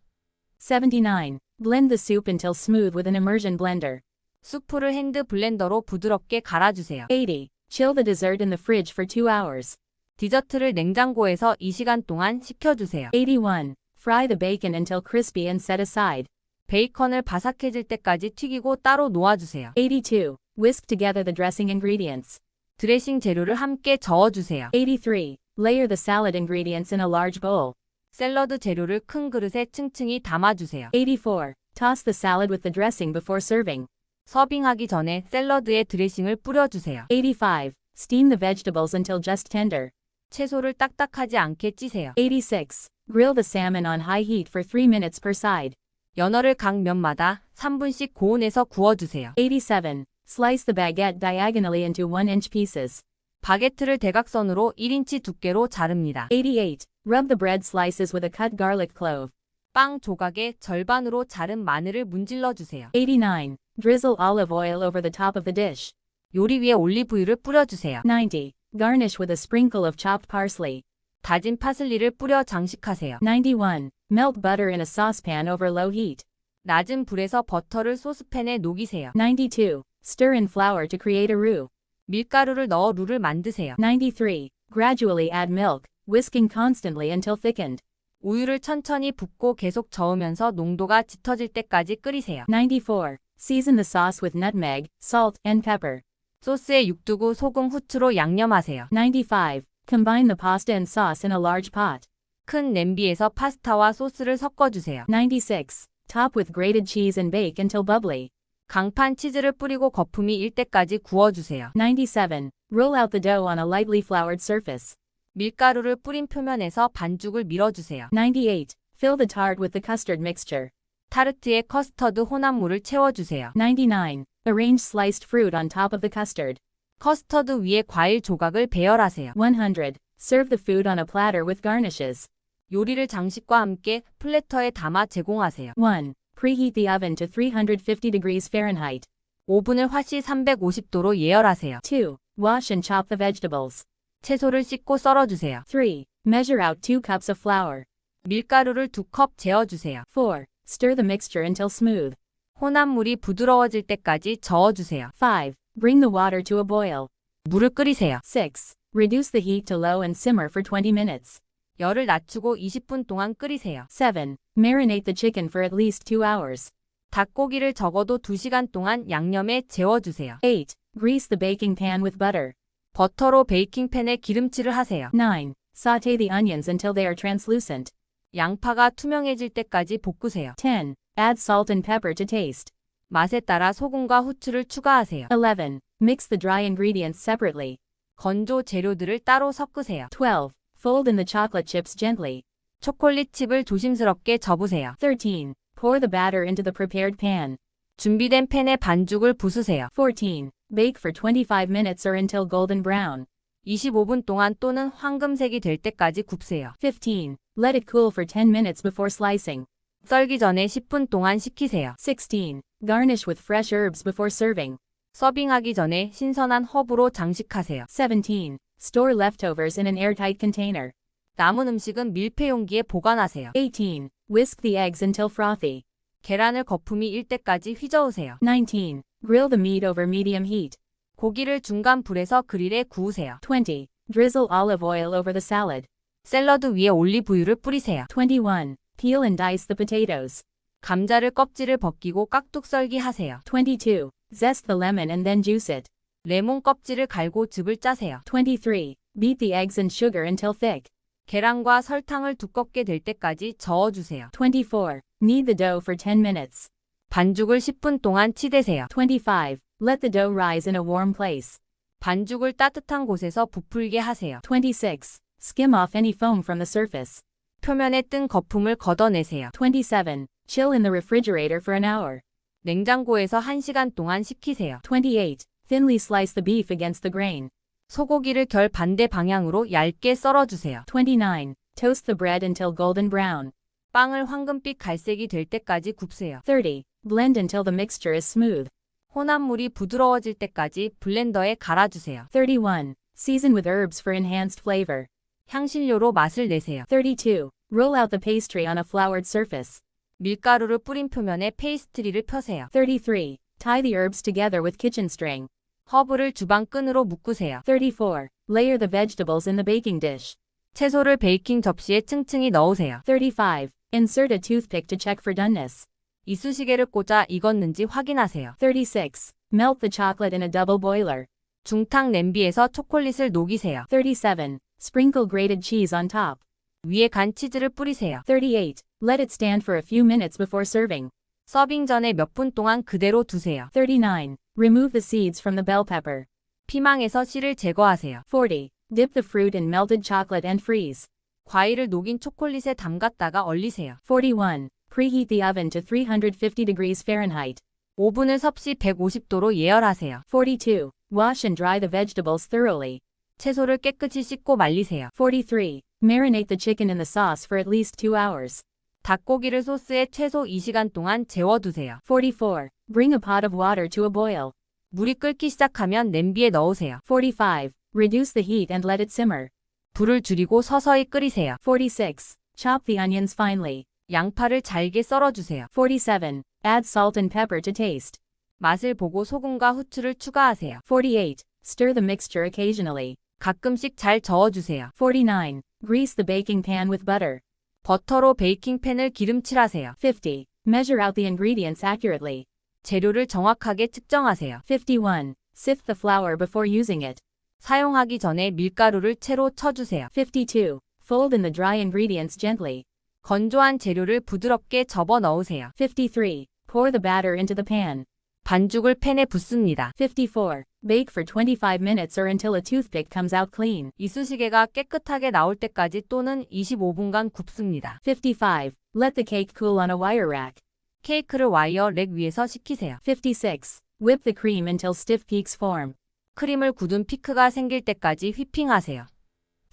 S1: 79. Blend the soup until smooth with an immersion blender.
S2: 수프를 핸드 블렌더로 부드럽게 갈아주세요.
S1: 80. Chill the dessert in the fridge for 2 hours.
S2: 디저트를 냉장고에서 2시간 동안 식혀주세요.
S1: 81. Fry the bacon until crispy and set aside.
S2: 베이컨을 바삭해질 때까지 튀기고 따로 놓아주세요.
S1: 82. Whisk together the dressing ingredients.
S2: 드레싱 재료를 함께 저어주세요.
S1: 83. Layer the salad ingredients in a large bowl.
S2: 샐러드 재료를 큰 그릇에 층층이 담아주세요.
S1: 84. Toss the salad with the dressing before serving.
S2: 서빙하기 전에 샐러드에 드레싱을 뿌려주세요.
S1: 85. Steam the vegetables until just tender.
S2: 채소를 딱딱하지 않게 찌세요.
S1: 86. Grill the salmon on high heat for 3 minutes per side.
S2: 연어를 각 면마다 3분씩 고온에서 구워주세요.
S1: 87. Slice the baguette diagonally into 1-inch pieces.
S2: 바게트를 대각선으로 1인치 두께로 자릅니다.
S1: 88. Rub the bread slices with a cut garlic clove.
S2: 빵 조각에 절반으로 자른 마늘을 문질러 주세요.
S1: 89. Drizzle olive oil over the top of the dish.
S2: 요리 위에 올리브유를 뿌려주세요.
S1: 90. Garnish with a sprinkle of chopped parsley.
S2: 다진 파슬리를 뿌려 장식하세요.
S1: 91. Melt butter in a saucepan over low heat.
S2: 낮은 불에서 버터를 소스팬에 녹이세요.
S1: 92. Stir in flour to create a roux.
S2: 밀가루를 넣어 룰을 만드세요.
S1: 93. Gradually add milk, whisking constantly until thickened.
S2: 우유를 천천히 붓고 계속 저으면서 농도가 짙어질 때까지 끓이세요.
S1: 94. Season the sauce with nutmeg, salt, and pepper.
S2: 소스에 육두구, 소금, 후추로 양념하세요.
S1: 95. Combine the pasta and sauce in a large pot.
S2: 큰 냄비에서 파스타와 소스를 섞어주세요.
S1: 96. Top with grated cheese and bake until bubbly.
S2: 강판 치즈를 뿌리고 거품이 일 때까지 구워주세요.
S1: 97. Roll out the dough on a lightly floured surface.
S2: 밀가루를 뿌린 표면에서 반죽을 밀어주세요.
S1: 98. Fill the tart with the custard mixture.
S2: 타르트에 커스터드 혼합물을 채워주세요.
S1: 99. Arrange sliced fruit on top of the custard.
S2: 커스터드 위에 과일 조각을 배열하세요.
S1: 100. Serve the food on a platter with garnishes.
S2: 요리를 장식과 함께 플래터에 담아 제공하세요.
S1: 1. Preheat the oven to 350 degrees Fahrenheit.
S2: 오븐을 화씨 350도로 예열하세요.
S1: 2. Wash and chop the vegetables.
S2: 채소를 씻고 썰어주세요.
S1: 3. Measure out 2 cups of flour.
S2: 밀가루를 2컵 재어주세요.
S1: 4. Stir the mixture until smooth.
S2: 혼합물이 부드러워질 때까지 저어주세요.
S1: 5. Bring the water to a boil.
S2: 물을 끓이세요.
S1: 6. Reduce the heat to low and simmer for 20 minutes.
S2: 열을 낮추고 20분 동안 끓이세요.
S1: 7. Marinate the chicken for at least 2 hours.
S2: 닭고기를 적어도 2시간 동안 양념에 재워주세요.
S1: 8. Grease the baking pan with butter.
S2: 버터로 베이킹팬에 기름칠을 하세요.
S1: 9. Sauté the onions until they are translucent.
S2: 양파가 투명해질 때까지 볶으세요.
S1: 10. Add salt and pepper to taste.
S2: 맛에 따라 소금과 후추를 추가하세요.
S1: 11. Mix the dry ingredients separately.
S2: 건조 재료들을 따로 섞으세요.
S1: 12. Fold in the chocolate chips gently.
S2: 초콜릿 칩을 조심스럽게 접으세요.
S1: 13. Pour the batter into the prepared pan.
S2: 준비된 팬에 반죽을 부수세요.
S1: 14. Bake for 25 minutes or until golden brown.
S2: 25분 동안 또는 황금색이 될 때까지 굽세요.
S1: 15. Let it cool for 10 minutes before slicing.
S2: 썰기 전에 10분 동안 식히세요.
S1: 16. Garnish with fresh herbs before serving.
S2: 서빙하기 전에 신선한 허브로 장식하세요.
S1: 17. Store leftovers in an airtight container.
S2: 남은 음식은 밀폐 용기에 보관하세요.
S1: 18. Whisk the eggs until frothy.
S2: 계란을 거품이 일 때까지 휘저으세요.
S1: 19. Grill the meat over medium heat.
S2: 고기를 중간 불에서 그릴에 구우세요.
S1: 20. Drizzle olive oil over the salad.
S2: 샐러드 위에 올리브유를 뿌리세요.
S1: 21. Peel and dice the potatoes.
S2: 감자를 껍질을 벗기고 깍둑 썰기 하세요.
S1: 22. Zest the lemon and then juice it.
S2: 레몬 껍질을 갈고 즙을 짜세요.
S1: 23. Beat the eggs and sugar until thick.
S2: 계란과 설탕을 두껍게 될 때까지 저어주세요.
S1: 24. Knead the dough for 10 minutes.
S2: 반죽을 10분 동안 치대세요.
S1: 25. Let the dough rise in a warm place.
S2: 반죽을 따뜻한 곳에서 부풀게 하세요.
S1: 26. Skim off any foam from the surface.
S2: 표면에 뜬 거품을 걷어내세요.
S1: 27. Chill in the refrigerator for an hour.
S2: 냉장고에서 1시간 동안 식히세요.
S1: 28. Thinly slice the beef against the grain.
S2: 소고기를 결 반대 방향으로 얇게 썰어주세요.
S1: 29. Toast the bread until golden brown.
S2: 빵을 황금빛 갈색이 될 때까지 굽세요.
S1: 30. Blend until the mixture is smooth.
S2: 혼합물이 부드러워질 때까지 블렌더에 갈아주세요.
S1: 31. Season with herbs for enhanced flavor.
S2: 향신료로 맛을 내세요.
S1: 32. Roll out the pastry on a floured surface.
S2: 밀가루를 뿌린 표면에 페이스트리를 펴세요.
S1: 33. Tie the herbs together with kitchen string.
S2: 허브를 주방 끈으로 묶으세요.
S1: 34. Layer the vegetables in the baking dish.
S2: 채소를 베이킹 접시에 층층이 넣으세요.
S1: 35. Insert a toothpick to check for doneness.
S2: 이쑤시개를 꽂아 익었는지 확인하세요.
S1: 36. Melt the chocolate in a double boiler.
S2: 중탕 냄비에서 초콜릿을 녹이세요.
S1: 37. Sprinkle grated cheese on top.
S2: 위에 간 치즈를 뿌리세요.
S1: 38. Let it stand for a few minutes before serving.
S2: 서빙 전에 몇 분 동안 그대로 두세요.
S1: 39. Remove the seeds from the bell pepper.
S2: 피망에서 씨를 제거하세요.
S1: 40. Dip the fruit in melted chocolate and freeze.
S2: 과일을 녹인 초콜릿에 담갔다가 얼리세요.
S1: 41. Preheat the oven to 350 degrees Fahrenheit.
S2: 오븐을 섭씨 150도로 예열하세요.
S1: 42. Wash and dry the vegetables thoroughly.
S2: 채소를 깨끗이 씻고 말리세요.
S1: 43. Marinate the chicken in the sauce for at least 2 hours.
S2: 닭고기를 소스에 최소 2시간 동안 재워두세요.
S1: 44. Bring a pot of water to a boil.
S2: 물이 끓기 시작하면 냄비에 넣으세요.
S1: 45. Reduce the heat and let it simmer.
S2: 불을 줄이고 서서히 끓이세요.
S1: 46. Chop the onions finely.
S2: 양파를 잘게 썰어주세요.
S1: 47. Add salt and pepper to taste.
S2: 맛을 보고 소금과 후추를 추가하세요.
S1: 48. Stir the mixture occasionally.
S2: 가끔씩 잘 저어주세요.
S1: 49. Grease the baking pan with butter.
S2: 버터로 베이킹팬을 기름칠하세요.
S1: 50. Measure out the ingredients accurately.
S2: 재료를 정확하게 측정하세요.
S1: 51. Sift the flour before using it.
S2: 사용하기 전에 밀가루를 채로 쳐주세요.
S1: 52. Fold in the dry ingredients gently.
S2: 건조한 재료를 부드럽게 접어 넣으세요.
S1: 53. Pour the batter into the pan.
S2: 반죽을 팬에 붓습니다.
S1: 54. Bake for 25 minutes or until a toothpick comes out clean.
S2: 이쑤시개가 깨끗하게 나올 때까지 또는 25분간 굽습니다.
S1: 55. Let the cake cool on a wire rack.
S2: 케이크를 와이어 렉 위에서 식히세요.
S1: 56. Whip the cream until stiff peaks form.
S2: 크림을 굳은 피크가 생길 때까지 휘핑하세요.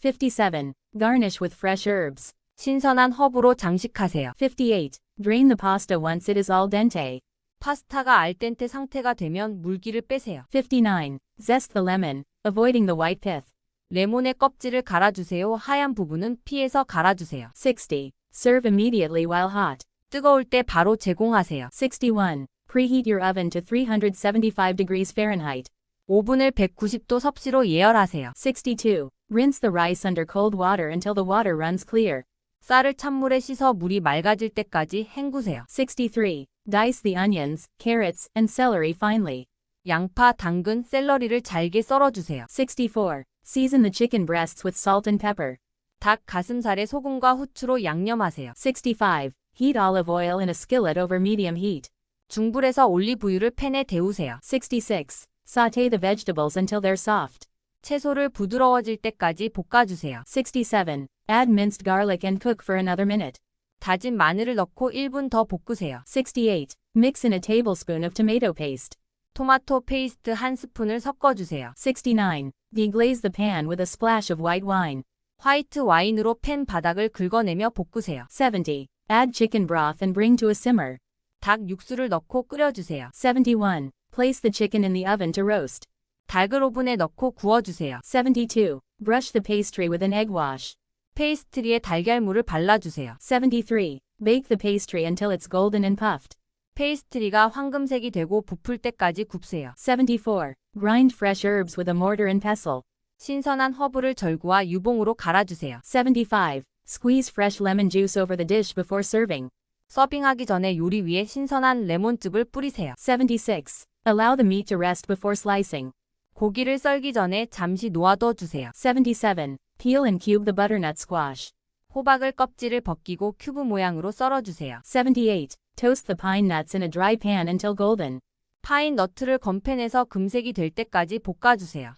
S1: 57. Garnish with fresh herbs.
S2: 신선한 허브로 장식하세요.
S1: 58. Drain the pasta once it is al dente.
S2: 파스타가 알덴테 상태가 되면 물기를 빼세요.
S1: 59. Zest the lemon, avoiding the white pith.
S2: 레몬의 껍질을 갈아주세요. 하얀 부분은 피해서 갈아주세요.
S1: 60. Serve immediately while hot.
S2: 뜨거울 때 바로 제공하세요.
S1: 61. Preheat your oven to 375 degrees Fahrenheit.
S2: 오븐을 190도 섭씨로 예열하세요.
S1: 62. Rinse the rice under cold water until the water runs clear.
S2: 쌀을 찬물에 씻어 물이 맑아질 때까지 헹구세요.
S1: 63. Dice the onions, carrots, and celery finely.
S2: 양파, 당근, 샐러리를 잘게 썰어주세요.
S1: 64. Season the chicken breasts with salt and pepper.
S2: 닭 가슴살에 소금과 후추로 양념하세요.
S1: 65. Heat olive oil in a skillet over medium heat.
S2: 중불에서 올리브유를 팬에 데우세요.
S1: 66. Sauté the vegetables until they're soft.
S2: 채소를 부드러워질 때까지 볶아주세요.
S1: 67. Add minced garlic and cook for another minute.
S2: 다진 마늘을 넣고 1분 더 볶으세요.
S1: 68. Mix in a tablespoon of tomato paste.
S2: 토마토 페이스트 한 스푼을 섞어주세요.
S1: 69. Deglaze the pan with a splash of white wine.
S2: 화이트 와인으로 팬 바닥을 긁어내며 볶으세요.
S1: 70. Add chicken broth and bring to a simmer.
S2: 닭 육수를 넣고 끓여주세요.
S1: 71. Place the chicken in the oven to roast.
S2: 닭을 오븐에 넣고 구워주세요.
S1: 72. Brush the pastry with an egg wash.
S2: 페이스트리에 달걀물을 발라주세요.
S1: 73. Bake the pastry until it's golden and puffed.
S2: 페이스트리가 황금색이 되고 부풀 때까지 굽세요.
S1: 74. Grind fresh herbs with a mortar and pestle.
S2: 신선한 허브를 절구와 유봉으로 갈아주세요.
S1: 75. Squeeze fresh lemon juice over the dish before serving.
S2: 서빙하기 전에 요리 위에 신선한 레몬즙을 뿌리세요.
S1: 76. Allow the meat to rest before slicing.
S2: 고기를 썰기 전에 잠시 놓아둬 주세요.
S1: 77. Peel and cube the butternut squash.
S2: 호박을 껍질을 벗기고 큐브 모양으로 썰어주세요.
S1: 78. Toast the pine nuts in a dry pan until golden.
S2: 파인 너트를 건팬에서 금색이 될 때까지 볶아주세요.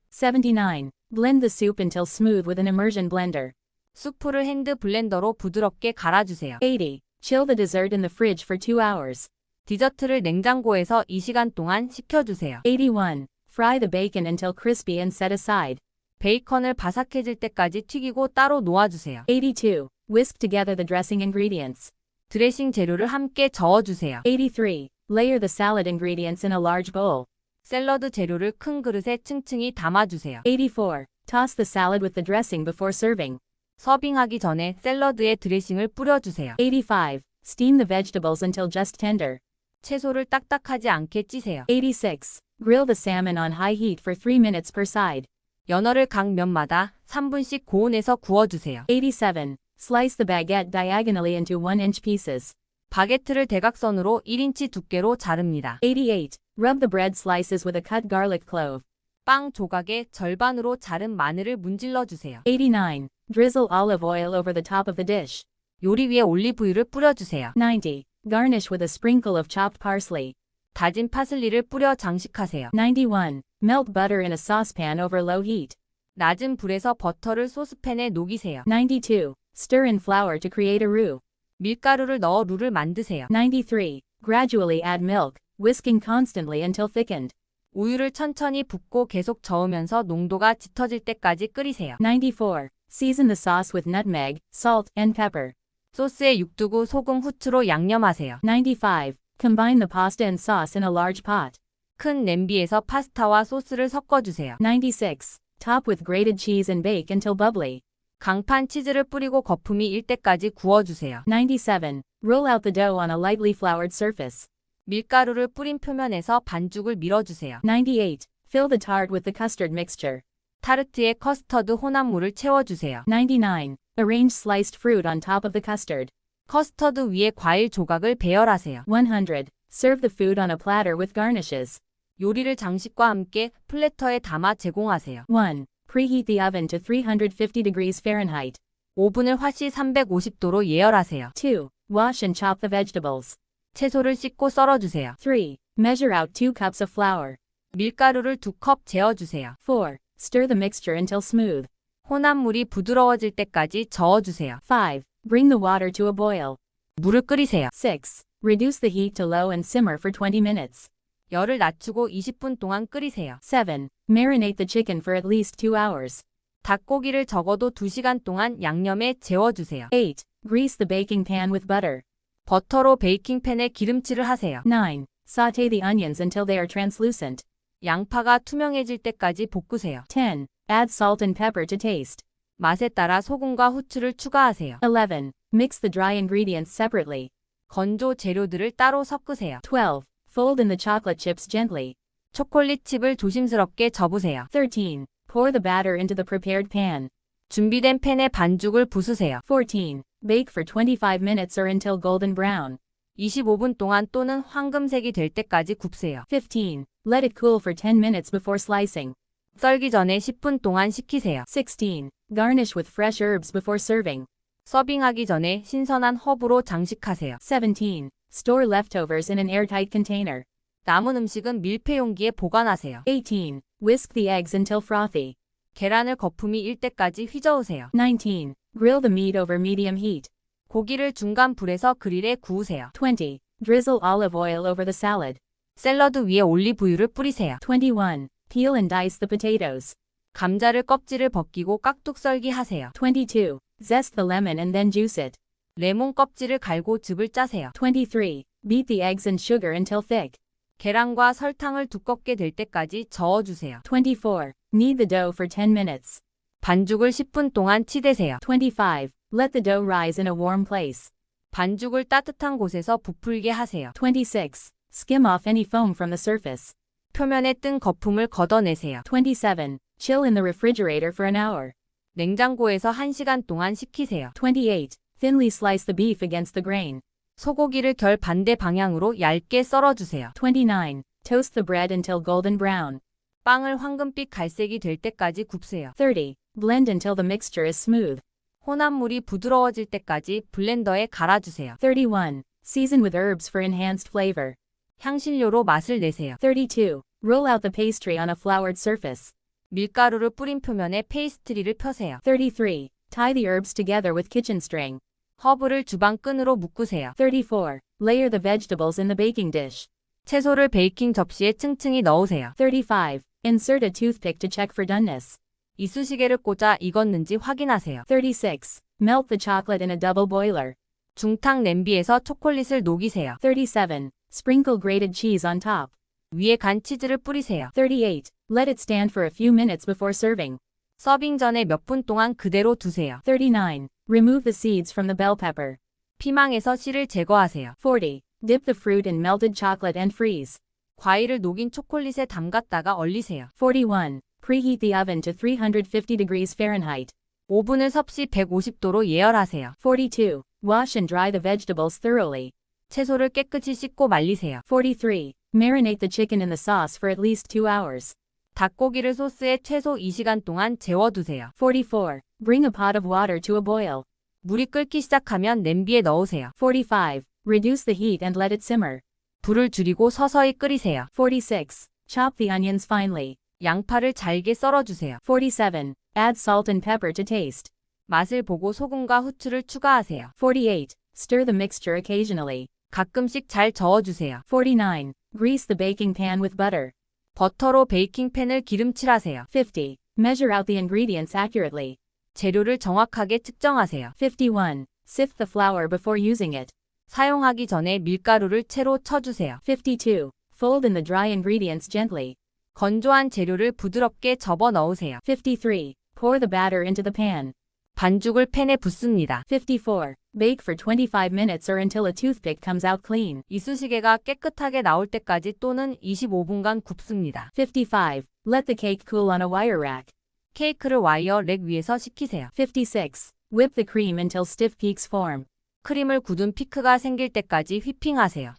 S1: 79. Blend the soup until smooth with an immersion blender.
S2: 수프를 핸드 블렌더로 부드럽게 갈아주세요.
S1: 80. Chill the dessert in the fridge for 2 hours.
S2: 디저트를 냉장고에서 2시간 동안 식혀주세요.
S1: 81. Fry the bacon until crispy and set aside.
S2: 베이컨을 바삭해질 때까지 튀기고 따로 놓아주세요.
S1: 82. Whisk together the dressing ingredients.
S2: 드레싱 재료를 함께 저어주세요.
S1: 83. Layer the salad ingredients in a large bowl.
S2: 샐러드 재료를 큰 그릇에 층층이 담아주세요.
S1: 84. Toss the salad with the dressing before serving.
S2: 서빙하기 전에 샐러드에 드레싱을 뿌려주세요.
S1: 85. Steam the vegetables until just tender.
S2: 채소를 딱딱하지 않게 찌세요.
S1: 86. Grill the salmon on high heat for 3 minutes per side.
S2: 연어를 각 면마다 3분씩 고온에서 구워주세요.
S1: 87. Slice the baguette diagonally into 1-inch pieces.
S2: 바게트를 대각선으로 1인치 두께로 자릅니다.
S1: 88. Rub the bread slices with a cut garlic clove.
S2: 빵 조각에 절반으로 자른 마늘을 문질러 주세요.
S1: 89. Drizzle olive oil over the top of the dish.
S2: 요리 위에 올리브유를 뿌려주세요.
S1: 90. Garnish with a sprinkle of chopped parsley.
S2: 다진 파슬리를 뿌려 장식하세요.
S1: 91. Melt butter in a saucepan over low heat.
S2: 낮은 불에서 버터를 소스팬에 녹이세요.
S1: 92. Stir in flour to create a roux.
S2: 밀가루를 넣어 룰을 만드세요.
S1: 93. Gradually add milk, whisking constantly until thickened.
S2: 우유를 천천히 붓고 계속 저으면서 농도가 짙어질 때까지 끓이세요.
S1: 94. Season the sauce with nutmeg, salt, and pepper.
S2: 소스에 육두구, 소금, 후추로 양념하세요.
S1: 95. Combine the pasta and sauce in a large pot.
S2: 큰 냄비에서 파스타와 소스를 섞어주세요.
S1: 96. Top with grated cheese and bake until bubbly.
S2: 강판 치즈를 뿌리고 거품이 일 때까지 구워주세요.
S1: 97. Roll out the dough on a lightly floured surface.
S2: 밀가루를 뿌린 표면에서 반죽을 밀어주세요.
S1: 98. Fill the tart with the custard mixture.
S2: 타르트에 커스터드 혼합물을 채워주세요.
S1: 99. Arrange sliced fruit on top of the custard.
S2: 커스터드 위에 과일 조각을 배열하세요.
S1: 100. Serve the food on a platter with garnishes.
S2: 요리를 장식과 함께 플래터에 담아 제공하세요.
S1: 1. Preheat the oven to 350 degrees Fahrenheit.
S2: 오븐을 화씨 350도로 예열하세요.
S1: 2. Wash and chop the vegetables.
S2: 채소를 씻고 썰어주세요.
S1: 3. Measure out 2 cups of flour.
S2: 밀가루를 2컵 재어주세요.
S1: 4. Stir the mixture until smooth.
S2: 혼합물이 부드러워질 때까지 저어주세요.
S1: 5. Bring the water to a boil.
S2: 물을 끓이세요.
S1: 6. Reduce the heat to low and simmer for 20 minutes.
S2: 열을 낮추고 20분 동안 끓이세요.
S1: 7. Marinate the chicken for at least 2 hours.
S2: 닭고기를 적어도 2시간 동안 양념에 재워주세요.
S1: 8. Grease the baking pan with butter.
S2: 버터로 베이킹팬에 기름칠을 하세요.
S1: 9. Sauté the onions until they are translucent.
S2: 양파가 투명해질 때까지 볶으세요.
S1: 10. Add salt and pepper to taste.
S2: 맛에 따라 소금과 후추를 추가하세요.
S1: 11. Mix the dry ingredients separately.
S2: 건조 재료들을 따로 섞으세요.
S1: 12. Fold in the chocolate chips gently.
S2: 초콜릿 칩을 조심스럽게 접으세요.
S1: 13. Pour the batter into the prepared pan.
S2: 준비된 팬에 반죽을 부수세요.
S1: 14. Bake for 25 minutes or until golden brown.
S2: 25분 동안 또는 황금색이 될 때까지 굽세요.
S1: 15. Let it cool for 10 minutes before slicing.
S2: 썰기 전에 10분 동안 식히세요.
S1: 16. Garnish with fresh herbs before serving.
S2: 서빙하기 전에 신선한 허브로 장식하세요.
S1: 17. Store leftovers in an airtight container.
S2: 남은 음식은 밀폐 용기에 보관하세요.
S1: 18. Whisk the eggs until frothy.
S2: 계란을 거품이 일 때까지 휘저으세요.
S1: 19. Grill the meat over medium heat.
S2: 고기를 중간 불에서 그릴에 구우세요.
S1: 20. Drizzle olive oil over the salad.
S2: 샐러드 위에 올리브유를 뿌리세요.
S1: 21. Peel and dice the potatoes.
S2: 감자를 껍질을 벗기고 깍둑 썰기 하세요.
S1: 22. Zest the lemon and then juice it.
S2: 레몬 껍질을 갈고 즙을 짜세요.
S1: 23. Beat the eggs and sugar until thick.
S2: 계란과 설탕을 두껍게 될 때까지 저어주세요.
S1: 24. Knead the dough for 10 minutes.
S2: 반죽을 10분 동안 치대세요.
S1: 25. Let the dough rise in a warm place.
S2: 반죽을 따뜻한 곳에서 부풀게 하세요.
S1: 26. Skim off any foam from the surface.
S2: 표면에 뜬 거품을 걷어내세요.
S1: 27. Chill in the refrigerator for an hour.
S2: 냉장고에서 1시간 동안 식히세요.
S1: 28. Thinly slice the beef against the grain.
S2: 소고기를 결 반대 방향으로 얇게 썰어주세요.
S1: 29. Toast the bread until golden brown.
S2: 빵을 황금빛 갈색이 될 때까지 굽세요.
S1: 30. Blend until the mixture is smooth.
S2: 혼합물이 부드러워질 때까지 블렌더에 갈아주세요.
S1: 31. Season with herbs for enhanced flavor.
S2: 향신료로 맛을 내세요.
S1: 32. Roll out the pastry on a floured surface.
S2: 밀가루를 뿌린 표면에 페이스트리를 펴세요.
S1: 33. Tie the herbs together with kitchen string.
S2: 허브를 주방 끈으로 묶으세요.
S1: 34. Layer the vegetables in the baking dish.
S2: 채소를 베이킹 접시에 층층이 넣으세요.
S1: 35. Insert a toothpick to check for doneness.
S2: 이쑤시개를 꽂아 익었는지 확인하세요.
S1: 36. Melt the chocolate in a double boiler.
S2: 중탕 냄비에서 초콜릿을 녹이세요.
S1: 37. Sprinkle grated cheese on top.
S2: 위에 간 치즈를 뿌리세요.
S1: 38. Let it stand for a few minutes before serving.
S2: 서빙 전에 몇 분 동안 그대로 두세요.
S1: 39. Remove the seeds from the bell pepper.
S2: 피망에서 씨를 제거하세요.
S1: 40. Dip the fruit in melted chocolate and freeze.
S2: 과일을 녹인 초콜릿에 담갔다가 얼리세요.
S1: 41. Preheat the oven to 350 degrees Fahrenheit.
S2: 오븐을 섭씨 150도로 예열하세요.
S1: 42. Wash and dry the vegetables thoroughly.
S2: 채소를 깨끗이 씻고 말리세요.
S1: 43. Marinate the chicken in the sauce for at least 2 hours.
S2: 닭고기를 소스에 최소 2시간 동안 재워두세요.
S1: 44. Bring a pot of water to a boil.
S2: 물이 끓기 시작하면 냄비에 넣으세요.
S1: 45. Reduce the heat and let it simmer.
S2: 불을 줄이고 서서히 끓이세요.
S1: 46. Chop the onions finely.
S2: 양파를 잘게 썰어주세요.
S1: 47. Add salt and pepper to taste.
S2: 맛을 보고 소금과 후추를 추가하세요.
S1: 48. Stir the mixture occasionally.
S2: 가끔씩 잘 저어주세요.
S1: 49. Grease the baking pan with butter.
S2: 버터로 베이킹팬을 기름칠하세요.
S1: 50. Measure out the ingredients accurately.
S2: 재료를 정확하게 측정하세요.
S1: 51. Sift the flour before using it.
S2: 사용하기 전에 밀가루를 채로 쳐주세요.
S1: 52. Fold in the dry ingredients gently.
S2: 건조한 재료를 부드럽게 접어 넣으세요.
S1: 53. Pour the batter into the pan.
S2: 반죽을 팬에 붓습니다.
S1: 54. Bake for 25 minutes or until a toothpick comes out clean.
S2: 이쑤시개가 깨끗하게 나올 때까지 또는 25분간 굽습니다.
S1: 55. Let the cake cool on a wire rack.
S2: 케이크를 와이어 렉 위에서 식히세요.
S1: 56. Whip the cream until stiff peaks form.
S2: 크림을 굳은 피크가 생길 때까지 휘핑하세요.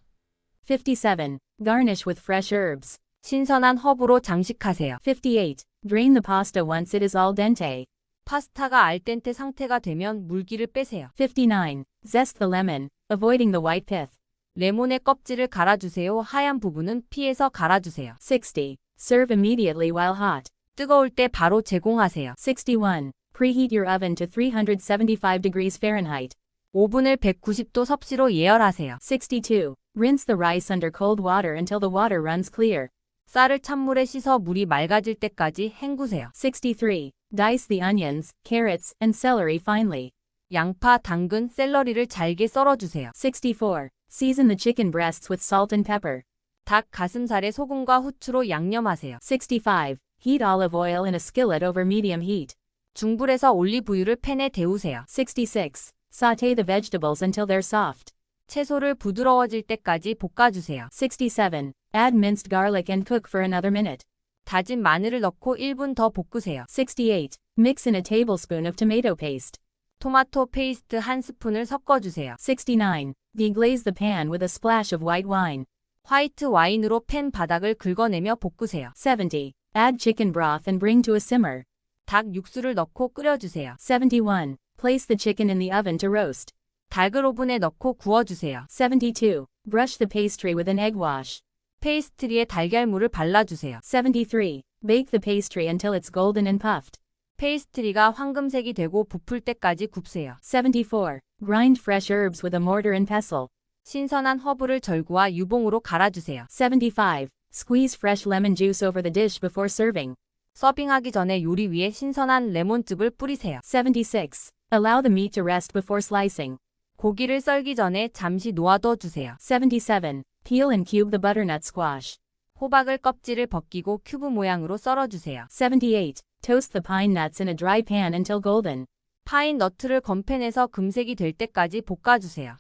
S1: 57. Garnish with fresh herbs.
S2: 신선한 허브로 장식하세요.
S1: 58. Drain the pasta once it is al dente.
S2: 파스타가 알덴테 상태가 되면 물기를 빼세요.
S1: 59. Zest the lemon, avoiding the white pith.
S2: 레몬의 껍질을 갈아주세요. 하얀 부분은 피해서 갈아주세요.
S1: 60. Serve immediately while hot.
S2: 뜨거울 때 바로 제공하세요.
S1: 61. Preheat your oven to 375 degrees Fahrenheit.
S2: 오븐을 190도 섭씨로 예열하세요.
S1: 62. Rinse the rice under cold water until the water runs clear.
S2: 쌀을 찬물에 씻어 물이 맑아질 때까지 헹구세요.
S1: 63. Dice the onions, carrots, and celery finely.
S2: 양파, 당근, 샐러리를 잘게 썰어주세요.
S1: 64. Season the chicken breasts with salt and pepper.
S2: 닭 가슴살에 소금과 후추로 양념하세요.
S1: 65. Heat olive oil in a skillet over medium heat.
S2: 중불에서 올리브유를 팬에 데우세요.
S1: 66. Sauté the vegetables until they're soft.
S2: 채소를 부드러워질 때까지 볶아주세요.
S1: 67. Add minced garlic and cook for another minute.
S2: 다진 마늘을 넣고 1분 더 볶으세요.
S1: 68. Mix in a tablespoon of tomato paste.
S2: 토마토 페이스트 한 스푼을 섞어주세요.
S1: 69. Deglaze the pan with a splash of white wine.
S2: 화이트 와인으로 팬 바닥을 긁어내며 볶으세요.
S1: 70. Add chicken broth and bring to a simmer.
S2: 닭 육수를 넣고 끓여주세요.
S1: 71. Place the chicken in the oven to roast.
S2: 닭을 오븐에 넣고 구워주세요.
S1: 72. Brush the pastry with an egg wash.
S2: 페이스트리에 달걀물을 발라주세요.
S1: 73. Bake the pastry until it's golden and puffed.
S2: 페이스트리가 황금색이 되고 부풀 때까지 굽세요.
S1: 74. Grind fresh herbs with a mortar and pestle.
S2: 신선한 허브를 절구와 유봉으로 갈아주세요.
S1: 75. Squeeze fresh lemon juice over the dish before serving.
S2: 서빙하기 전에 요리 위에 신선한 레몬즙을 뿌리세요.
S1: 76. Allow the meat to rest before slicing.
S2: 고기를 썰기 전에 잠시 놓아둬 주세요.
S1: 77. Peel and cube the butternut squash.
S2: 호박을 껍질을 벗기고 큐브 모양으로 썰어주세요.
S1: 78. Toast the pine nuts in a dry pan until golden.
S2: 파인 너트를 건팬에서 금색이 될 때까지 볶아주세요.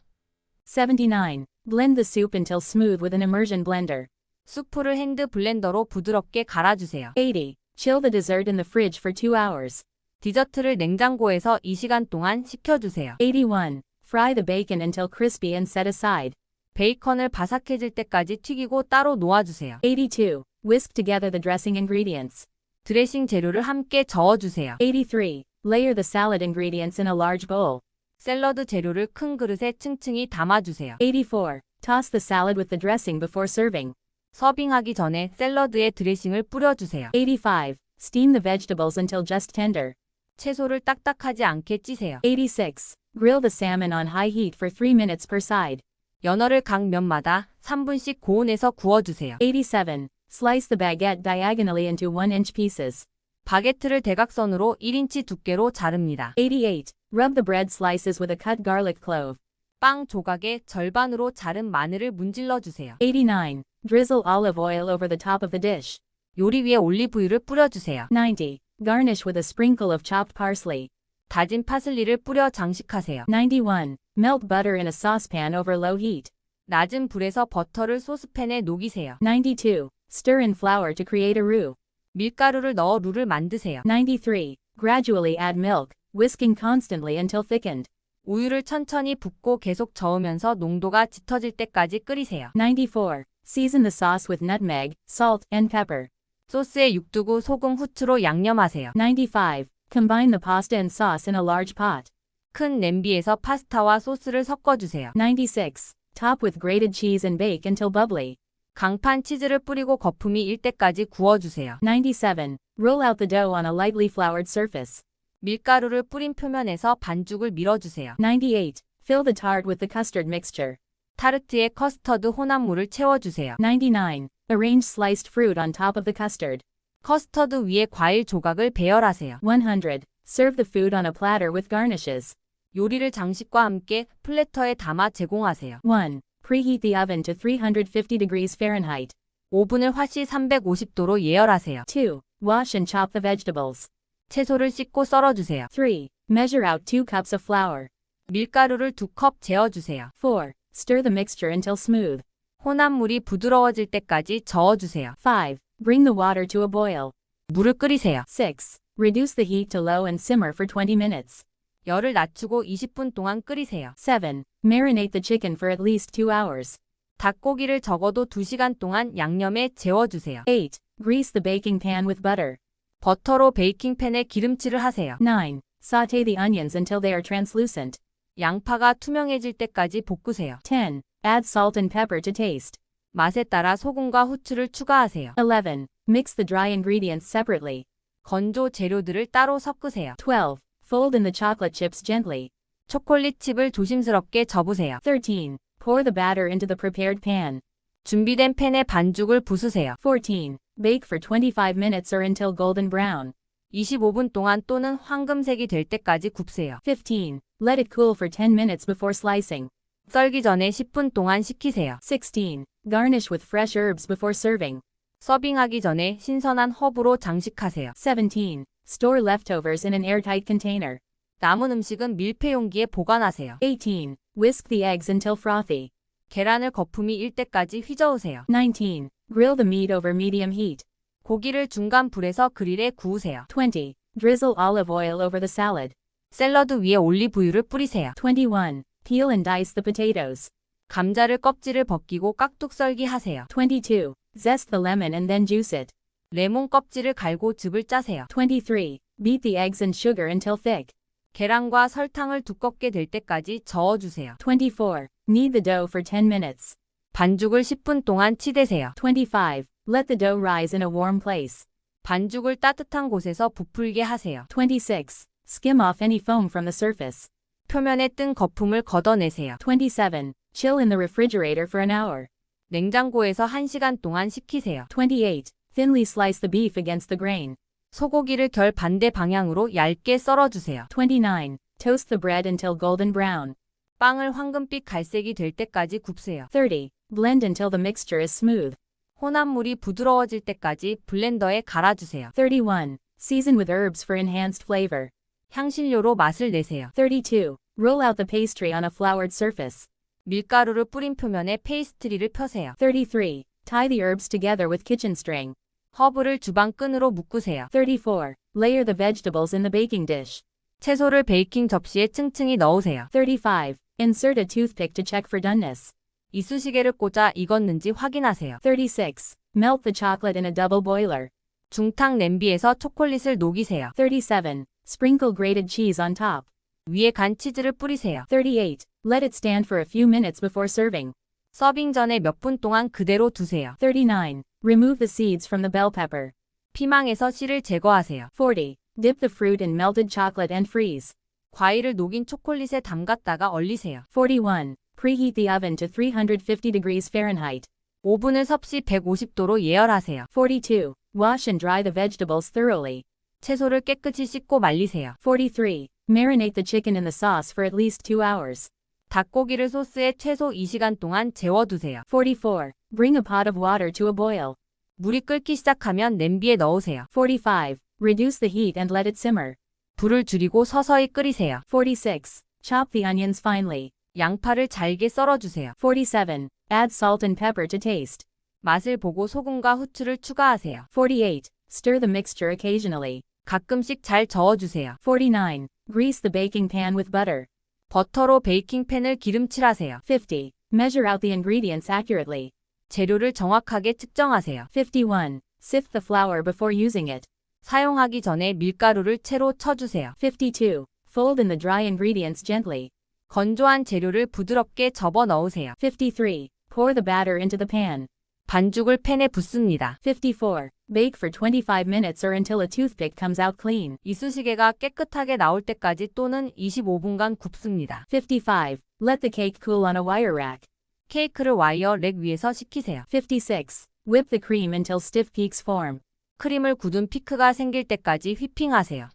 S1: 79. Blend the soup until smooth with an immersion blender.
S2: 수프를 핸드 블렌더로 부드럽게 갈아주세요.
S1: 80. Chill the dessert in the fridge for 2 hours.
S2: 디저트를 냉장고에서 2시간 동안 식혀주세요.
S1: 81. Fry the bacon until crispy and set aside.
S2: 베이컨을 바삭해질 때까지 튀기고 따로 놓아주세요.
S1: 82. Whisk together the dressing ingredients.
S2: 드레싱 재료를 함께 저어주세요.
S1: 83. Layer the salad ingredients in a large bowl.
S2: 샐러드 재료를 큰 그릇에 층층이 담아주세요.
S1: 84. Toss the salad with the dressing before serving.
S2: 서빙하기 전에 샐러드에 드레싱을 뿌려주세요.
S1: 85. Steam the vegetables until just tender.
S2: 채소를 딱딱하지 않게 찌세요.
S1: 86. Grill the salmon on high heat for 3 minutes per side.
S2: 연어를 각 면마다 3분씩 고온에서 구워주세요.
S1: 87. Slice the baguette diagonally into 1-inch pieces.
S2: 바게트를 대각선으로 1인치 두께로 자릅니다.
S1: 88. Rub the bread slices with a cut garlic clove.
S2: 빵 조각의 절반으로 자른 마늘을 문질러 주세요.
S1: 89. Drizzle olive oil over the top of the dish.
S2: 요리 위에 올리브유를 뿌려주세요.
S1: 90. Garnish with a sprinkle of chopped parsley.
S2: 다진 파슬리를 뿌려 장식하세요.
S1: 91. Melt butter in a saucepan over low heat.
S2: 낮은 불에서 버터를 소스팬에 녹이세요.
S1: 92. Stir in flour to create a roux.
S2: 밀가루를 넣어 룰을 만드세요.
S1: 93. Gradually add milk, whisking constantly until thickened.
S2: 우유를 천천히 붓고 계속 저으면서 농도가 짙어질 때까지 끓이세요.
S1: 94. Season the sauce with nutmeg, salt, and pepper.
S2: 소스에 육두구, 소금, 후추로 양념하세요.
S1: 95. Combine the pasta and sauce in a large pot.
S2: 큰 냄비에서 파스타와 소스를 섞어주세요.
S1: 96. Top with grated cheese and bake until bubbly.
S2: 강판 치즈를 뿌리고 거품이 일 때까지 구워주세요.
S1: 97. Roll out the dough on a lightly floured surface.
S2: 밀가루를 뿌린 표면에서 반죽을 밀어주세요.
S1: 98. Fill the tart with the custard mixture.
S2: 타르트에 커스터드 혼합물을 채워주세요.
S1: 99. Arrange sliced fruit on top of the custard.
S2: 커스터드 위에 과일 조각을 배열하세요.
S1: 100. Serve the food on a platter with garnishes.
S2: 요리를 장식과 함께 플래터에 담아 제공하세요.
S1: 1. Preheat the oven to 350 degrees Fahrenheit.
S2: 오븐을 화씨 350도로 예열하세요.
S1: 2. Wash and chop the vegetables.
S2: 채소를 씻고 썰어주세요.
S1: 3. Measure out 2 cups of flour.
S2: 밀가루를 2컵 재어주세요.
S1: 4. Stir the mixture until smooth.
S2: 혼합물이 부드러워질 때까지 저어주세요.
S1: 5. Bring the water to a boil.
S2: 물을 끓이세요.
S1: 6. Reduce the heat to low and simmer for 20 minutes.
S2: 열을 낮추고 20분 동안 끓이세요.
S1: 7. Marinate the chicken for at least 2 hours.
S2: 닭고기를 적어도 2시간 동안 양념에 재워주세요.
S1: 8. Grease the baking pan with butter.
S2: 버터로 베이킹팬에 기름칠을 하세요.
S1: 9. Sauté the onions until they are translucent.
S2: 양파가 투명해질 때까지 볶으세요.
S1: 10. Add salt and pepper to taste.
S2: 맛에 따라 소금과 후추를 추가하세요.
S1: 11. Mix the dry ingredients separately.
S2: 건조 재료들을 따로 섞으세요.
S1: 12. Fold in the chocolate chips gently.
S2: 초콜릿 칩을 조심스럽게 접으세요.
S1: 13. Pour the batter into the prepared pan.
S2: 준비된 팬에 반죽을 부수세요.
S1: 14. Bake for 25 minutes or until golden brown.
S2: 25분 동안 또는 황금색이 될 때까지 굽세요.
S1: 15. Let it cool for 10 minutes before slicing.
S2: 썰기 전에 10분 동안 식히세요.
S1: 16. Garnish with fresh herbs before serving.
S2: 서빙하기 전에 신선한 허브로 장식하세요.
S1: 17. Store leftovers in an airtight container.
S2: 남은 음식은 밀폐 용기에 보관하세요.
S1: 18. Whisk the eggs until frothy.
S2: 계란을 거품이 일 때까지 휘저으세요.
S1: 19. Grill the meat over medium heat.
S2: 고기를 중간 불에서 그릴에 구우세요.
S1: 20. Drizzle olive oil over the salad.
S2: 샐러드 위에 올리브유를 뿌리세요.
S1: 21. Peel and dice the potatoes.
S2: 감자를 껍질을 벗기고 깍둑 썰기 하세요.
S1: 22. Zest the lemon and then juice it.
S2: 레몬 껍질을 갈고 즙을 짜세요.
S1: 23. Beat the eggs and sugar until thick.
S2: 계란과 설탕을 두껍게 될 때까지 저어주세요.
S1: 24. Knead the dough for 10 minutes.
S2: 반죽을 10분 동안 치대세요.
S1: 25. Let the dough rise in a warm place.
S2: 반죽을 따뜻한 곳에서 부풀게 하세요.
S1: 26. Skim off any foam from the surface.
S2: 표면에 뜬 거품을 걷어내세요.
S1: 27. Chill in the refrigerator for an hour.
S2: 냉장고에서 1시간 동안 식히세요.
S1: 28. Thinly slice the beef against the grain.
S2: 소고기를 결 반대 방향으로 얇게 썰어주세요.
S1: 29. Toast the bread until golden brown.
S2: 빵을 황금빛 갈색이 될 때까지 굽세요.
S1: 30. Blend until the mixture is smooth.
S2: 혼합물이 부드러워질 때까지 블렌더에 갈아주세요.
S1: 31. Season with herbs for enhanced flavor.
S2: 향신료로 맛을 내세요.
S1: 32. Roll out the pastry on a floured surface.
S2: 밀가루를 뿌린 표면에 페이스트리를 펴세요.
S1: 33. Tie the herbs together with kitchen string.
S2: 허브를 주방 끈으로 묶으세요.
S1: 34. Layer the vegetables in the baking dish.
S2: 채소를 베이킹 접시에 층층이 넣으세요.
S1: 35. Insert a toothpick to check for doneness.
S2: 이쑤시개를 꽂아 익었는지 확인하세요.
S1: 36. Melt the chocolate in a double boiler.
S2: 중탕 냄비에서 초콜릿을 녹이세요.
S1: 37. Sprinkle grated cheese on top.
S2: 위에 간 치즈를 뿌리세요.
S1: 38. Let it stand for a few minutes before serving.
S2: 서빙 전에 몇 분 동안 그대로 두세요.
S1: 39. Remove the seeds from the bell pepper.
S2: 피망에서 씨를 제거하세요.
S1: 40. Dip the fruit in melted chocolate and freeze.
S2: 과일을 녹인 초콜릿에 담갔다가 얼리세요.
S1: 41. Preheat the oven to 350 degrees Fahrenheit.
S2: 오븐을 섭씨 150도로 예열하세요.
S1: 42. Wash and dry the vegetables thoroughly.
S2: 채소를 깨끗이 씻고 말리세요.
S1: 43. Marinate the chicken in the sauce for at least 2 hours.
S2: 닭고기를 소스에 최소 2시간 동안 재워두세요.
S1: 44. Bring a pot of water to a boil.
S2: 물이 끓기 시작하면 냄비에 넣으세요.
S1: 45. Reduce the heat and let it simmer.
S2: 불을 줄이고 서서히 끓이세요.
S1: 46. Chop the onions finely.
S2: 양파를 잘게 썰어주세요.
S1: 47. Add salt and pepper to taste.
S2: 맛을 보고 소금과 후추를 추가하세요.
S1: 48. Stir the mixture occasionally.
S2: 가끔씩 잘 저어주세요.
S1: 49. Grease the baking pan with butter.
S2: 버터로 베이킹팬을 기름칠하세요.
S1: 50. Measure out the ingredients accurately.
S2: 재료를 정확하게 측정하세요.
S1: 51. Sift the flour before using it.
S2: 사용하기 전에 밀가루를 채로 쳐주세요.
S1: 52. Fold in the dry ingredients gently.
S2: 건조한 재료를 부드럽게 접어 넣으세요.
S1: 53. Pour the batter into the pan.
S2: 반죽을 팬에 붓습니다.
S1: 54. Bake for 25 minutes or until a toothpick comes out clean.
S2: 이쑤시개가 깨끗하게 나올 때까지 또는 25분간 굽습니다.
S1: 55. Let the cake cool on a wire rack.
S2: 케이크를 와이어 렉 위에서 식히세요.
S1: 56. Whip the cream until stiff peaks form.
S2: 크림을 굳은 피크가 생길 때까지 휘핑하세요.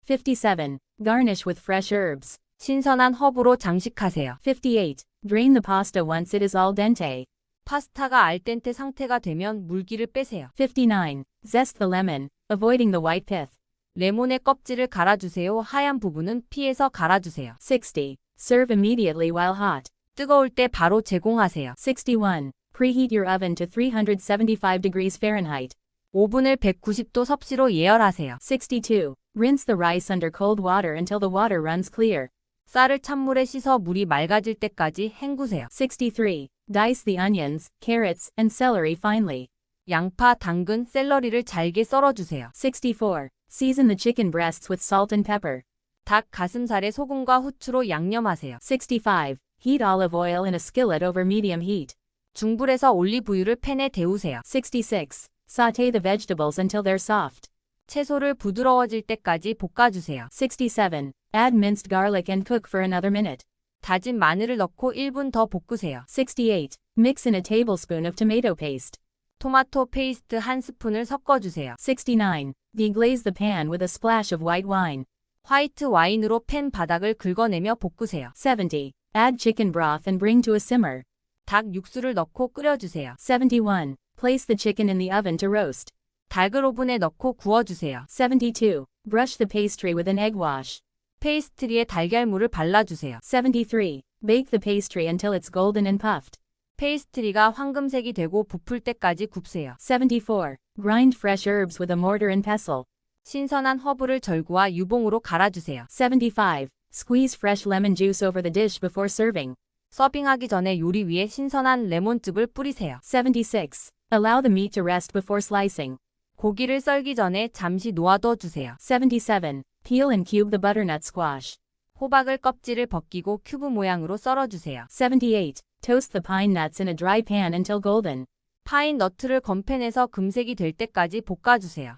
S1: 57. Garnish with fresh herbs.
S2: 신선한 허브로 장식하세요.
S1: 58. Drain the pasta once it is al dente.
S2: 파스타가 알덴테 상태가 되면 물기를 빼세요.
S1: 59. Zest the lemon, avoiding the white pith.
S2: 레몬의 껍질을 갈아주세요. 하얀 부분은 피해서 갈아주세요.
S1: 60. Serve immediately while hot.
S2: 뜨거울 때 바로 제공하세요.
S1: 61. Preheat your oven to 375 degrees Fahrenheit.
S2: 오븐을 190도 섭씨로 예열하세요.
S1: 62. Rinse the rice under cold water until the water runs clear.
S2: 쌀을 찬물에 씻어 물이 맑아질 때까지 헹구세요.
S1: 63. Dice the onions, carrots, and celery finely.
S2: 양파, 당근, 샐러리를 잘게 썰어주세요.
S1: 64. Season the chicken breasts with salt and pepper.
S2: 닭 가슴살에 소금과 후추로 양념하세요.
S1: 65. Heat olive oil in a skillet over medium heat.
S2: 중불에서 올리브유를 팬에 데우세요.
S1: 66. Sauté the vegetables until they're soft.
S2: 채소를 부드러워질 때까지 볶아주세요.
S1: 67. Add minced garlic and cook for another minute.
S2: 다진 마늘을 넣고 1분 더 볶으세요.
S1: 68. Mix in a tablespoon of tomato paste.
S2: 토마토 페이스트 한 스푼을 섞어주세요.
S1: 69. Deglaze the pan with a splash of white wine.
S2: 화이트 와인으로 팬 바닥을 긁어내며 볶으세요.
S1: 70. Add chicken broth and bring to a simmer.
S2: 닭 육수를 넣고 끓여주세요.
S1: 71. Place the chicken in the oven to roast.
S2: 닭을 오븐에 넣고 구워주세요.
S1: 72. Brush the pastry with an egg wash.
S2: 페이스트리에 달걀물을 발라주세요.
S1: 73. Bake the pastry until it's golden and puffed.
S2: 페이스트리가 황금색이 되고 부풀 때까지 굽세요.
S1: 74. Grind fresh herbs with a mortar and pestle.
S2: 신선한 허브를 절구와 유봉으로 갈아주세요.
S1: 75. Squeeze fresh lemon juice over the dish before serving.
S2: 서빙하기 전에 요리 위에 신선한 레몬즙을 뿌리세요.
S1: 76. Allow the meat to rest before slicing.
S2: 고기를 썰기 전에 잠시 놓아둬 주세요.
S1: 77. Peel and cube the butternut squash.
S2: 호박을 껍질을 벗기고 큐브 모양으로 썰어주세요.
S1: 78. Toast the pine nuts in a dry pan until golden.
S2: 파인 너트를 건팬에서 금색이 될 때까지 볶아주세요.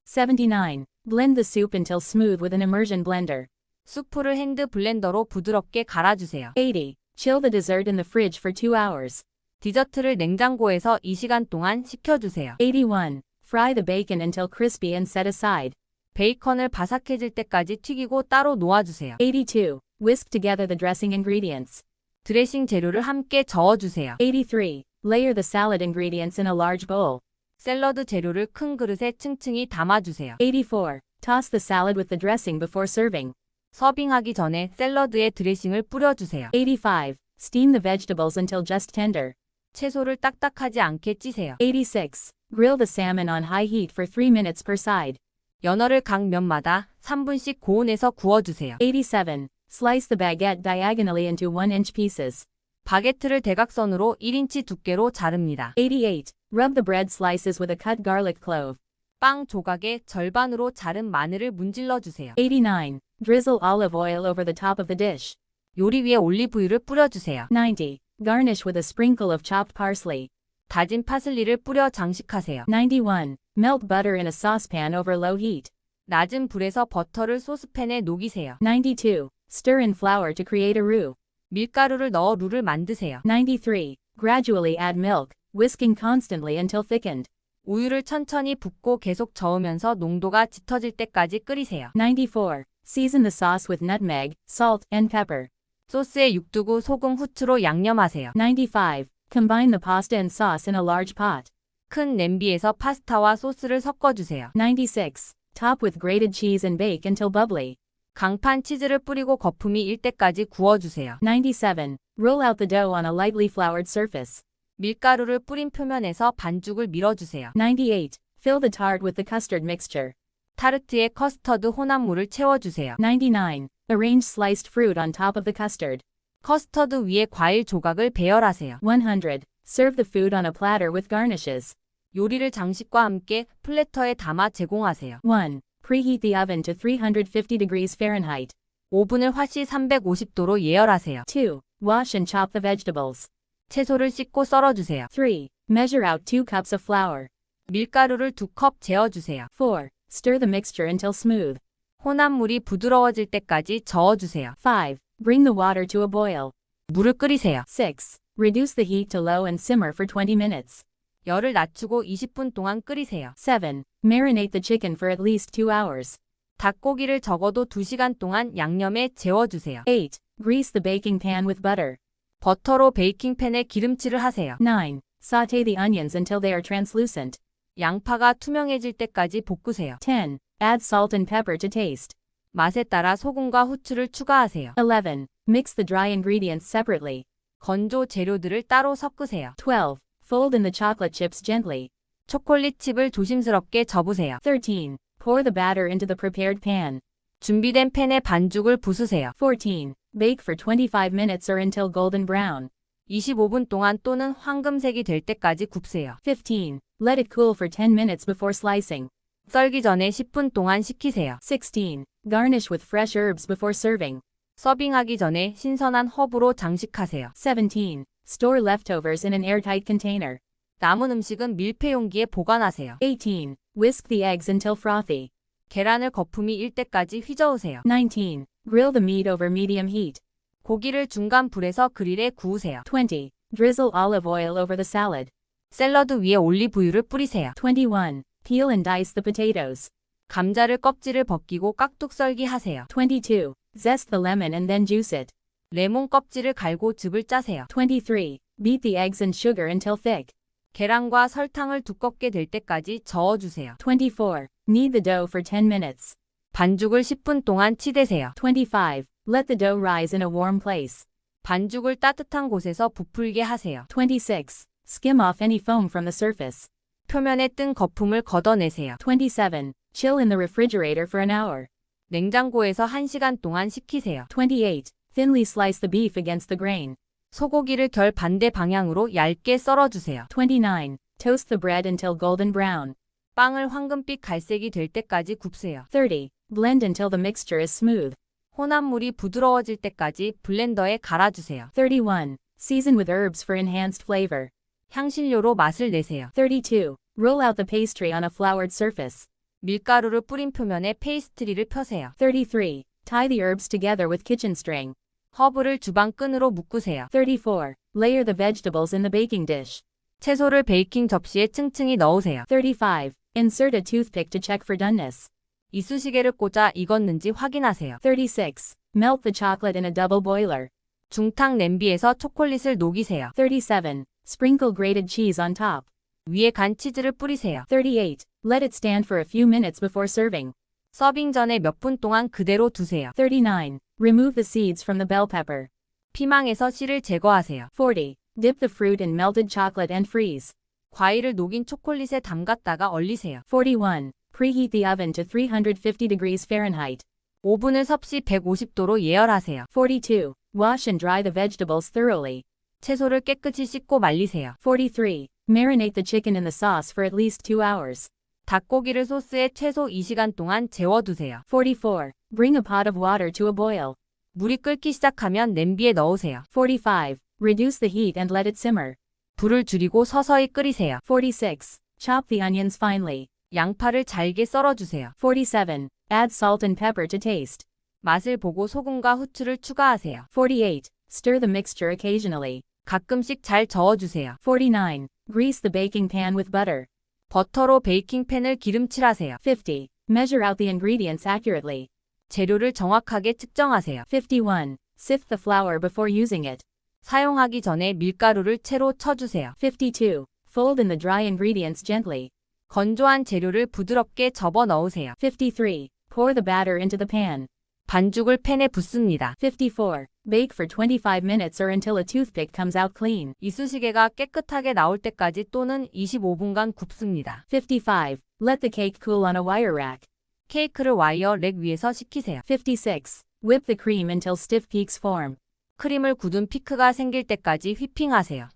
S1: 79. Blend the soup until smooth with an immersion blender.
S2: 수프를 핸드 블렌더로 부드럽게 갈아주세요.
S1: 80. Chill the dessert in the fridge for 2 hours.
S2: 디저트를 냉장고에서 2시간 동안 식혀주세요.
S1: 81. Fry the bacon until crispy and set aside.
S2: 베이컨을 바삭해질 때까지 튀기고 따로 놓아주세요.
S1: 82. Whisk together the dressing ingredients.
S2: 드레싱 재료를 함께 저어주세요.
S1: 83. Layer the salad ingredients in a large bowl.
S2: 샐러드 재료를 큰 그릇에 층층이 담아주세요.
S1: 84. Toss the salad with the dressing before serving.
S2: 서빙하기 전에 샐러드에 드레싱을 뿌려주세요.
S1: 85. Steam the vegetables until just tender.
S2: 채소를 딱딱하지 않게 찌세요.
S1: 86. Grill the salmon on high heat for 3 minutes per side.
S2: 연어를 각 면마다 3분씩 고온에서 구워주세요.
S1: 87. Slice the baguette diagonally into 1-inch pieces.
S2: 바게트를 대각선으로 1인치 두께로 자릅니다.
S1: 88. Rub the bread slices with a cut garlic clove.
S2: 빵 조각에 절반으로 자른 마늘을 문질러 주세요.
S1: 89. Drizzle olive oil over the top of the dish.
S2: 요리 위에 올리브유를 뿌려주세요.
S1: 90. Garnish with a sprinkle of chopped parsley.
S2: 다진 파슬리를 뿌려 장식하세요.
S1: 91. Melt butter in a saucepan over low heat.
S2: 낮은 불에서 버터를 소스팬에 녹이세요.
S1: 92. Stir in flour to create a roux.
S2: 밀가루를 넣어 룰을 만드세요.
S1: 93. Gradually add milk, whisking constantly until thickened.
S2: 우유를 천천히 붓고 계속 저으면서 농도가 짙어질 때까지 끓이세요.
S1: 94. Season the sauce with nutmeg, salt, and pepper.
S2: 소스에 육두구, 소금, 후추로 양념하세요.
S1: 95. Combine the pasta and sauce in a large pot.
S2: 큰 냄비에서 파스타와 소스를 섞어주세요.
S1: 96. Top with grated cheese and bake until bubbly.
S2: 강판 치즈를 뿌리고 거품이 일 때까지 구워주세요.
S1: 97. Roll out the dough on a lightly floured surface.
S2: 밀가루를 뿌린 표면에서 반죽을 밀어주세요.
S1: 98. Fill the tart with the custard mixture.
S2: 타르트에 커스터드 혼합물을 채워주세요.
S1: 99. Arrange sliced fruit on top of the custard.
S2: 커스터드 위에 과일 조각을 배열하세요.
S1: 100. Serve the food on a platter with garnishes.
S2: 요리를 장식과 함께 플래터에 담아 제공하세요.
S1: 1. Preheat the oven to 350 degrees Fahrenheit.
S2: 오븐을 화씨 350도로 예열하세요.
S1: 2. Wash and chop the vegetables.
S2: 채소를 씻고 썰어주세요.
S1: 3. Measure out 2 cups of flour.
S2: 밀가루를 2컵 재어주세요.
S1: 4. Stir the mixture until smooth.
S2: 혼합물이 부드러워질 때까지 저어주세요.
S1: 5. Bring the water to a boil.
S2: 물을 끓이세요.
S1: 6. Reduce the heat to low and simmer for 20 minutes.
S2: 열을 낮추고 20분 동안 끓이세요.
S1: 7. Marinate the chicken for at least 2 hours.
S2: 닭고기를 적어도 2시간 동안 양념에 재워주세요.
S1: 8. Grease the baking pan with butter.
S2: 버터로 베이킹팬에 기름칠을 하세요.
S1: 9. Sauté the onions until they are translucent.
S2: 양파가 투명해질 때까지 볶으세요.
S1: 10. Add salt and pepper to taste.
S2: 맛에 따라 소금과 후추를 추가하세요.
S1: 11. Mix the dry ingredients separately.
S2: 건조 재료들을 따로 섞으세요.
S1: 12. Fold in the chocolate chips gently.
S2: 초콜릿 칩을 조심스럽게 접으세요.
S1: 13. Pour the batter into the prepared pan.
S2: 준비된 팬에 반죽을 부수세요.
S1: 14. Bake for 25 minutes or until golden brown.
S2: 25분 동안 또는 황금색이 될 때까지 굽세요.
S1: 15. Let it cool for 10 minutes before slicing.
S2: 썰기 전에 10분 동안 식히세요.
S1: 16. Garnish with fresh herbs before serving.
S2: 서빙하기 전에 신선한 허브로 장식하세요.
S1: 17. Store leftovers in an airtight container.
S2: 남은 음식은 밀폐 용기에 보관하세요.
S1: 18. Whisk the eggs until frothy.
S2: 계란을 거품이 일 때까지 휘저으세요.
S1: 19. Grill the meat over medium heat.
S2: 고기를 중간 불에서 그릴에 구우세요.
S1: 20. Drizzle olive oil over the salad.
S2: 샐러드 위에 올리브유를 뿌리세요.
S1: 21. Peel and dice the potatoes.
S2: 감자를 껍질을 벗기고 깍둑 썰기 하세요.
S1: 22. Zest the lemon and then juice it.
S2: 레몬 껍질을 갈고 즙을 짜세요.
S1: 23. Beat the eggs and sugar until thick.
S2: 계란과 설탕을 두껍게 될 때까지 저어주세요.
S1: 24. Knead the dough for 10 minutes.
S2: 반죽을 10분 동안 치대세요.
S1: 25. Let the dough rise in a warm place.
S2: 반죽을 따뜻한 곳에서 부풀게 하세요.
S1: 26. Skim off any foam from the surface.
S2: 표면에 뜬 거품을 걷어내세요.
S1: 27. Chill in the refrigerator for an hour.
S2: 냉장고에서 1시간 동안 식히세요.
S1: 28. Thinly slice the beef against the grain.
S2: 소고기를 결 반대 방향으로 얇게 썰어주세요.
S1: 29. Toast the bread until golden brown.
S2: 빵을 황금빛 갈색이 될 때까지 굽세요.
S1: 30. Blend until the mixture is smooth.
S2: 혼합물이 부드러워질 때까지 블렌더에 갈아주세요.
S1: 31. Season with herbs for enhanced flavor.
S2: 향신료로 맛을 내세요.
S1: 32. Roll out the pastry on a floured surface.
S2: 밀가루를 뿌린 표면에 페이스트리를 펴세요.
S1: 33. Tie the herbs together with kitchen string.
S2: 허브를 주방 끈으로 묶으세요.
S1: 34. Layer the vegetables in the baking dish.
S2: 채소를 베이킹 접시에 층층이 넣으세요.
S1: 35. Insert a toothpick to check for doneness.
S2: 이쑤시개를 꽂아 익었는지 확인하세요.
S1: 36. Melt the chocolate in a double boiler.
S2: 중탕 냄비에서 초콜릿을 녹이세요.
S1: 37. Sprinkle grated cheese on top.
S2: 위에 간 치즈를 뿌리세요.
S1: 38. Let it stand for a few minutes before serving.
S2: 서빙 전에 몇 분 동안 그대로 두세요.
S1: 39. Remove the seeds from the bell pepper.
S2: 피망에서 씨를 제거하세요.
S1: 40. Dip the fruit in melted chocolate and freeze.
S2: 과일을 녹인 초콜릿에 담갔다가 얼리세요.
S1: 41. Preheat the oven to 350 degrees Fahrenheit.
S2: 오븐을 섭씨 150도로 예열하세요.
S1: 42. Wash and dry the vegetables thoroughly.
S2: 채소를 깨끗이 씻고 말리세요.
S1: 43. Marinate the chicken in the sauce for at least 2 hours.
S2: 닭고기를 소스에 최소 2시간 동안 재워두세요.
S1: 44. Bring a pot of water to a boil.
S2: 물이 끓기 시작하면 냄비에 넣으세요.
S1: 45. Reduce the heat and let it simmer.
S2: 불을 줄이고 서서히 끓이세요.
S1: 46. Chop the onions finely.
S2: 양파를 잘게 썰어주세요.
S1: 47. Add salt and pepper to taste.
S2: 맛을 보고 소금과 후추를 추가하세요.
S1: 48. Stir the mixture occasionally.
S2: 가끔씩 잘 저어주세요.
S1: 49. Grease the baking pan with butter.
S2: 버터로 베이킹팬을 기름칠하세요.
S1: 50. Measure out the ingredients accurately.
S2: 재료를 정확하게 측정하세요.
S1: 51. Sift the flour before using it.
S2: 사용하기 전에 밀가루를 채로 쳐주세요.
S1: 52. Fold in the dry ingredients gently.
S2: 건조한 재료를 부드럽게 접어 넣으세요.
S1: 53. Pour the batter into the pan.
S2: 반죽을 팬에 붓습니다.
S1: 54. Bake for 25 minutes or until a toothpick comes out clean.
S2: 이쑤시개가 깨끗하게 나올 때까지 또는 25분간 굽습니다.
S1: 55. Let the cake cool on a wire rack.
S2: 케이크를 와이어 렉 위에서 식히세요.
S1: 56. Whip the cream until stiff peaks form.
S2: 크림을 굳은 피크가 생길 때까지 휘핑하세요.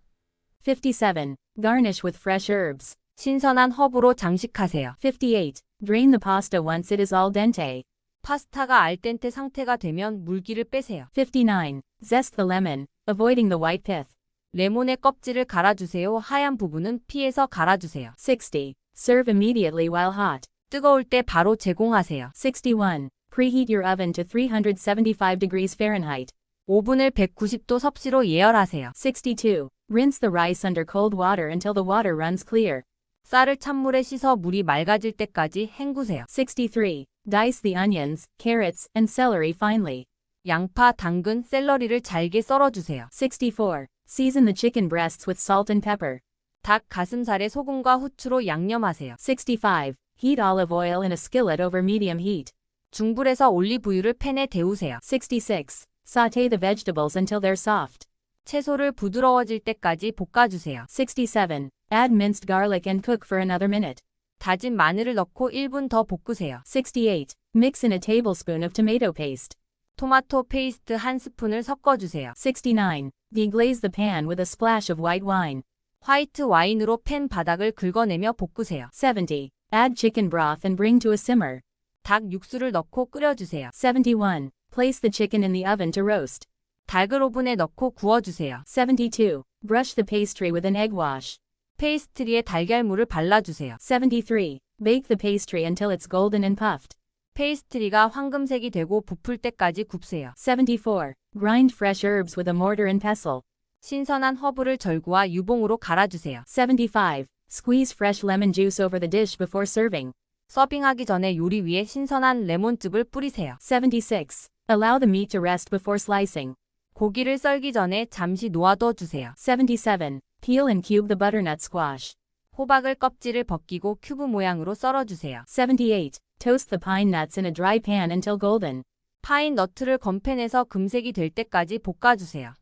S1: 57. Garnish with fresh herbs.
S2: 신선한 허브로 장식하세요.
S1: 58. Drain the pasta once it is al dente.
S2: 파스타가 알덴테 상태가 되면 물기를 빼세요.
S1: 59. Zest the lemon, avoiding the white pith.
S2: 레몬의 껍질을 갈아주세요. 하얀 부분은 피해서 갈아주세요.
S1: 60. Serve immediately while hot.
S2: 뜨거울 때 바로 제공하세요.
S1: 61. Preheat your oven to 375 degrees Fahrenheit.
S2: 오븐을 190도 섭씨로 예열하세요.
S1: 62. Rinse the rice under cold water until the water runs clear.
S2: 쌀을 찬물에 씻어 물이 맑아질 때까지 헹구세요.
S1: 63. Dice the onions, carrots, and celery finely.
S2: 양파, 당근, 샐러리를 잘게 썰어주세요.
S1: 64. Season the chicken breasts with salt and pepper.
S2: 닭 가슴살에 소금과 후추로 양념하세요.
S1: 65. Heat olive oil in a skillet over medium heat.
S2: 중불에서 올리브유를 팬에 데우세요.
S1: 66. Sauté the vegetables until they're soft.
S2: 채소를 부드러워질 때까지 볶아주세요.
S1: 67. Add minced garlic and cook for another minute.
S2: 다진 마늘을 넣고 1분 더 볶으세요.
S1: 68. Mix in a tablespoon of tomato paste.
S2: 토마토 페이스트 한 스푼을 섞어주세요.
S1: 69. Deglaze the pan with a splash of white wine.
S2: 화이트 와인으로 팬 바닥을 긁어내며 볶으세요.
S1: 70. Add chicken broth and bring to a simmer.
S2: 닭 육수를 넣고 끓여주세요.
S1: 71. Place the chicken in the oven to roast.
S2: 닭을 오븐에 넣고 구워주세요.
S1: 72. Brush the pastry with an egg wash.
S2: 페이스트리에 달걀물을 발라주세요.
S1: 73. Bake the pastry until it's golden and puffed.
S2: 페이스트리가 황금색이 되고 부풀 때까지 굽세요.
S1: 74. Grind fresh herbs with a mortar and pestle.
S2: 신선한 허브를 절구와 유봉으로 갈아주세요.
S1: 75. Squeeze fresh lemon juice over the dish before serving.
S2: 서빙하기 전에 요리 위에 신선한 레몬즙을 뿌리세요.
S1: 76. Allow the meat to rest before slicing.
S2: 고기를 썰기 전에 잠시 놓아둬 주세요.
S1: 77. Peel and cube the butternut squash.
S2: 호박을 껍질을 벗기고 큐브 모양으로 썰어주세요.
S1: 78. Toast the pine nuts in a dry pan until golden.
S2: 파인 너트를 건팬에서 금색이 될 때까지 볶아주세요.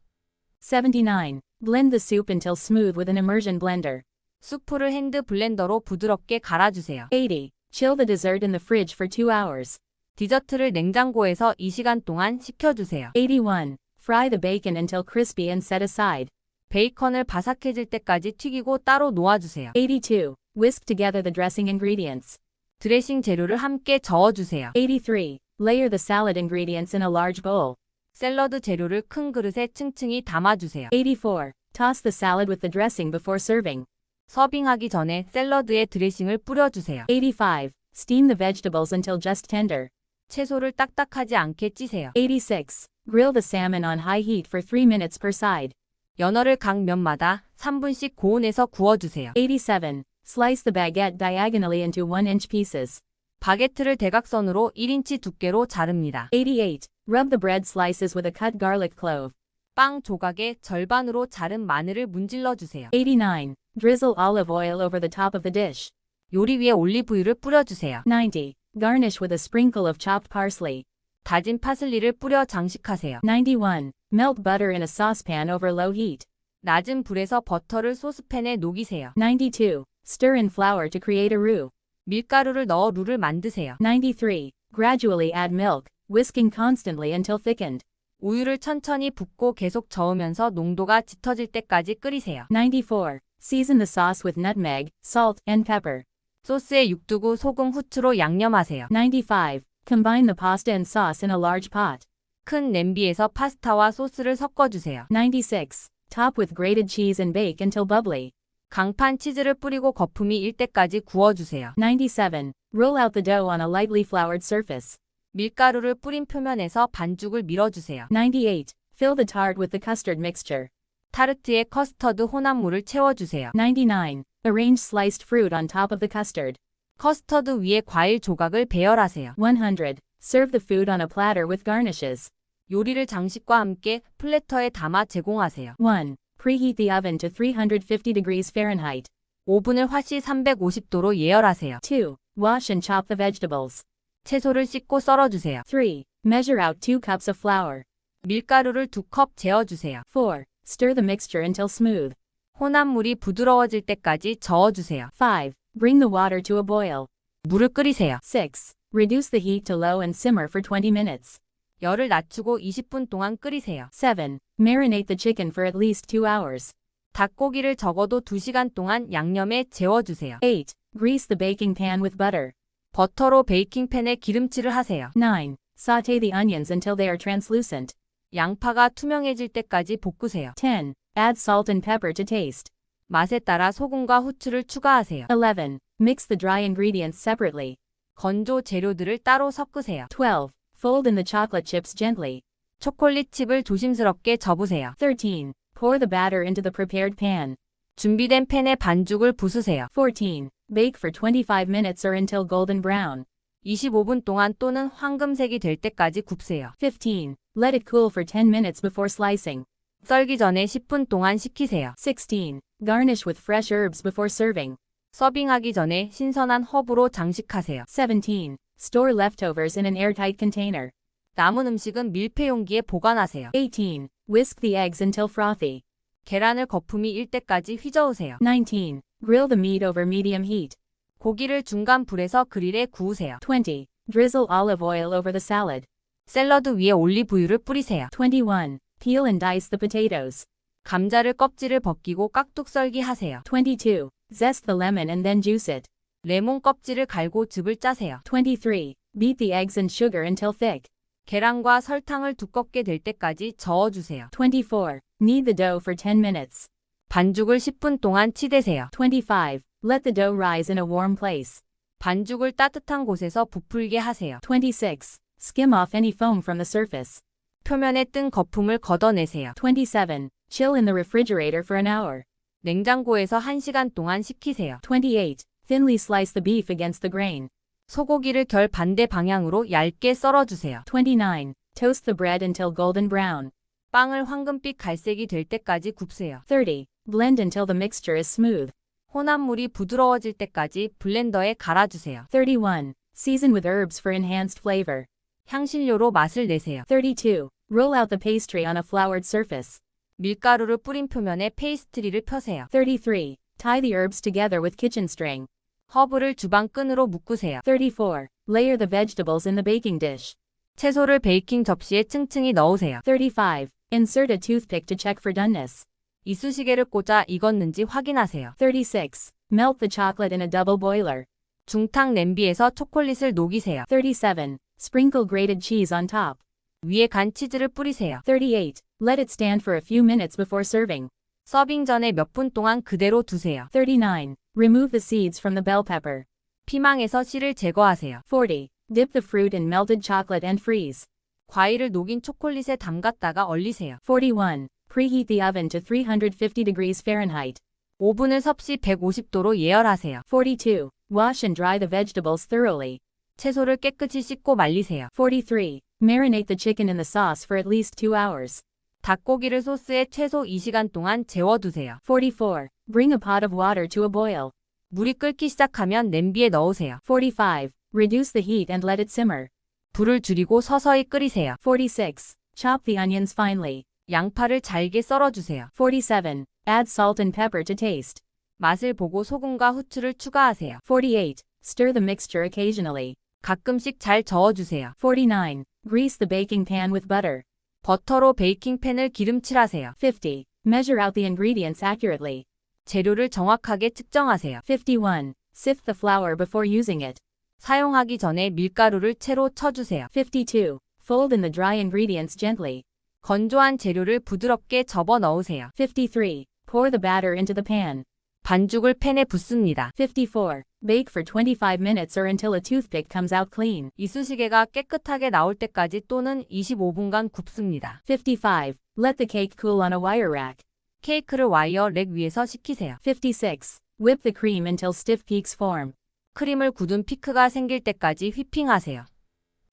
S1: 79. Blend the soup until smooth with an immersion blender.
S2: 수프를 핸드 블렌더로 부드럽게 갈아주세요.
S1: 80. Chill the dessert in the fridge for 2 hours.
S2: 디저트를 냉장고에서 2시간 동안 식혀주세요.
S1: 81. Fry the bacon until crispy and set aside.
S2: 베이컨을 바삭해질 때까지 튀기고 따로 놓아주세요.
S1: 82. Whisk together the dressing ingredients.
S2: 드레싱 재료를 함께 저어주세요.
S1: 83. Layer the salad ingredients in a large bowl.
S2: 샐러드 재료를 큰 그릇에 층층이 담아주세요.
S1: 84. Toss the salad with the dressing before serving.
S2: 서빙하기 전에 샐러드에 드레싱을 뿌려주세요.
S1: 85. Steam the vegetables until just tender.
S2: 채소를 딱딱하지 않게 찌세요.
S1: 86. Grill the salmon on high heat for 3 minutes per side.
S2: 연어를 각 면마다 3분씩 고온에서 구워주세요.
S1: 87. Slice the baguette diagonally into 1-inch pieces.
S2: 바게트를 대각선으로 1인치 두께로 자릅니다.
S1: 88. Rub the bread slices with a cut garlic clove.
S2: 빵 조각에 절반으로 자른 마늘을 문질러주세요.
S1: 89. Drizzle olive oil over the top of the dish.
S2: 요리 위에 올리브유를 뿌려주세요.
S1: 90. Garnish with a sprinkle of chopped parsley.
S2: 다진 파슬리를 뿌려 장식하세요.
S1: 91. Melt butter in a saucepan over low heat.
S2: 낮은 불에서 버터를 소스팬에 녹이세요.
S1: 92. Stir in flour to create a roux.
S2: 밀가루를 넣어 룰을 만드세요.
S1: 93. Gradually add milk, whisking constantly until thickened.
S2: 우유를 천천히 붓고 계속 저으면서 농도가 짙어질 때까지 끓이세요.
S1: 94. Season the sauce with nutmeg, salt, and pepper.
S2: 소스에 육두구, 소금, 후추로 양념하세요.
S1: 95. Combine the pasta and sauce in a large pot.
S2: 큰 냄비에서 파스타와 소스를 섞어주세요.
S1: 96. Top with grated cheese and bake until bubbly.
S2: 강판 치즈를 뿌리고 거품이 일 때까지 구워주세요.
S1: 97. Roll out the dough on a lightly floured surface.
S2: 밀가루를 뿌린 표면에서 반죽을 밀어주세요.
S1: 98. Fill the tart with the custard mixture.
S2: 타르트에 커스터드 혼합물을 채워주세요.
S1: 99. Arrange sliced fruit on top of the custard.
S2: 커스터드 위에 과일 조각을 배열하세요.
S1: 100. Serve the food on a platter with garnishes.
S2: 요리를 장식과 함께 플래터에 담아 제공하세요.
S1: 1. Preheat the oven to 350 degrees Fahrenheit.
S2: 오븐을 화씨 350도로 예열하세요.
S1: 2. Wash and chop the vegetables.
S2: 채소를 씻고 썰어주세요.
S1: 3. Measure out 2 cups of flour.
S2: 밀가루를 2컵 재어주세요.
S1: 4. Stir the mixture until smooth.
S2: 혼합물이 부드러워질 때까지 저어주세요.
S1: 5. Bring the water to a boil.
S2: 물을 끓이세요.
S1: 6. Reduce the heat to low and simmer for 20 minutes.
S2: 열을 낮추고 20분 동안 끓이세요.
S1: 7. Marinate the chicken for at least 2 hours.
S2: 닭고기를 적어도 2시간 동안 양념에 재워주세요.
S1: 8. Grease the baking pan with butter.
S2: 버터로 베이킹팬에 기름칠을 하세요.
S1: 9. Sauté the onions until they are translucent.
S2: 양파가 투명해질 때까지 볶으세요.
S1: 10. Add salt and pepper to taste.
S2: 맛에 따라 소금과 후추를 추가하세요.
S1: 11. Mix the dry ingredients separately.
S2: 건조 재료들을 따로 섞으세요.
S1: 12. Fold in the chocolate chips gently.
S2: 초콜릿 칩을 조심스럽게 접으세요.
S1: 13. Pour the batter into the prepared pan.
S2: 준비된 팬에 반죽을 부수세요.
S1: 14. Bake for 25 minutes or until golden brown.
S2: 25분 동안 또는 황금색이 될 때까지 굽세요.
S1: 15. Let it cool for 10 minutes before slicing.
S2: 썰기 전에 10분 동안 식히세요.
S1: 16. Garnish with fresh herbs before serving.
S2: 서빙하기 전에 신선한 허브로 장식하세요.
S1: 17. Store leftovers in an airtight container.
S2: 남은 음식은 밀폐 용기에 보관하세요.
S1: 18. Whisk the eggs until frothy.
S2: 계란을 거품이 일 때까지 휘저으세요.
S1: 19. Grill the meat over medium heat.
S2: 고기를 중간 불에서 그릴에 구우세요.
S1: 20. Drizzle olive oil over the salad.
S2: 샐러드 위에 올리브유를 뿌리세요.
S1: 21. Peel and dice the potatoes.
S2: 감자를 껍질을 벗기고 깍둑 썰기 하세요.
S1: 22. Zest the lemon and then juice it.
S2: 레몬 껍질을 갈고 즙을 짜세요.
S1: 23. Beat the eggs and sugar until thick.
S2: 계란과 설탕을 두껍게 될 때까지 저어주세요.
S1: 24. Knead the dough for 10 minutes.
S2: 반죽을 10분 동안 치대세요.
S1: 25. Let the dough rise in a warm place.
S2: 반죽을 따뜻한 곳에서 부풀게 하세요.
S1: 26. Skim off any foam from the surface.
S2: 표면에 뜬 거품을 걷어내세요.
S1: 27. Chill in the refrigerator for an hour.
S2: 냉장고에서 1시간 동안 식히세요.
S1: 28. Thinly slice the beef against the grain.
S2: 소고기를 결 반대 방향으로 얇게 썰어주세요.
S1: 29. Toast the bread until golden brown.
S2: 빵을 황금빛 갈색이 될 때까지 굽세요.
S1: 30. Blend until the mixture is smooth.
S2: 혼합물이 부드러워질 때까지 블렌더에 갈아주세요.
S1: 31. Season with herbs for enhanced flavor.
S2: 향신료로 맛을 내세요.
S1: 32. Roll out the pastry on a floured surface.
S2: 밀가루를 뿌린 표면에 페이스트리를 펴세요.
S1: 33. Tie the herbs together with kitchen string.
S2: 허브를 주방 끈으로 묶으세요.
S1: 34. Layer the vegetables in the baking dish.
S2: 채소를 베이킹 접시에 층층이 넣으세요.
S1: 35. Insert a toothpick to check for doneness.
S2: 이쑤시개를 꽂아 익었는지 확인하세요.
S1: 36. Melt the chocolate in a double boiler.
S2: 중탕 냄비에서 초콜릿을 녹이세요.
S1: 37. Sprinkle grated cheese on top.
S2: 위에 간 치즈를 뿌리세요.
S1: 38. Let it stand for a few minutes before serving.
S2: 서빙 전에 몇 분 동안 그대로 두세요.
S1: 39. Remove the seeds from the bell pepper.
S2: 피망에서 씨를 제거하세요.
S1: 40. Dip the fruit in melted chocolate and freeze.
S2: 과일을 녹인 초콜릿에 담갔다가 얼리세요.
S1: 41. Preheat the oven to 350 degrees Fahrenheit.
S2: 오븐을 섭씨 150도로 예열하세요.
S1: 42. Wash and dry the vegetables thoroughly.
S2: 채소를 깨끗이 씻고 말리세요.
S1: 43. Marinate the chicken in the sauce for at least 2 hours.
S2: 닭고기를 소스에 최소 2시간 동안 재워두세요.
S1: 44. Bring a pot of water to a boil.
S2: 물이 끓기 시작하면 냄비에 넣으세요.
S1: 45. Reduce the heat and let it simmer.
S2: 불을 줄이고 서서히 끓이세요.
S1: 46. Chop the onions finely.
S2: 양파를 잘게 썰어주세요.
S1: 47. Add salt and pepper to taste.
S2: 맛을 보고 소금과 후추를 추가하세요.
S1: 48. Stir the mixture occasionally.
S2: 가끔씩 잘 저어주세요.
S1: 49. Grease the baking pan with butter.
S2: 버터로 베이킹팬을 기름칠하세요.
S1: 50. Measure out the ingredients accurately.
S2: 재료를 정확하게 측정하세요.
S1: 51. Sift the flour before using it.
S2: 사용하기 전에 밀가루를 채로 쳐주세요.
S1: 52. Fold in the dry ingredients gently.
S2: 건조한 재료를 부드럽게 접어 넣으세요.
S1: 53. Pour the batter into the pan.
S2: 반죽을 팬에 붓습니다.
S1: 54. Bake for 25 minutes or until a toothpick comes out clean.
S2: 이쑤시개가 깨끗하게 나올 때까지 또는 25분간 굽습니다.
S1: 55. Let the cake cool on a wire rack.
S2: 케이크를 와이어 렉 위에서 식히세요.
S1: 56. Whip the cream until stiff peaks form.
S2: 크림을 굳은 피크가 생길 때까지 휘핑하세요.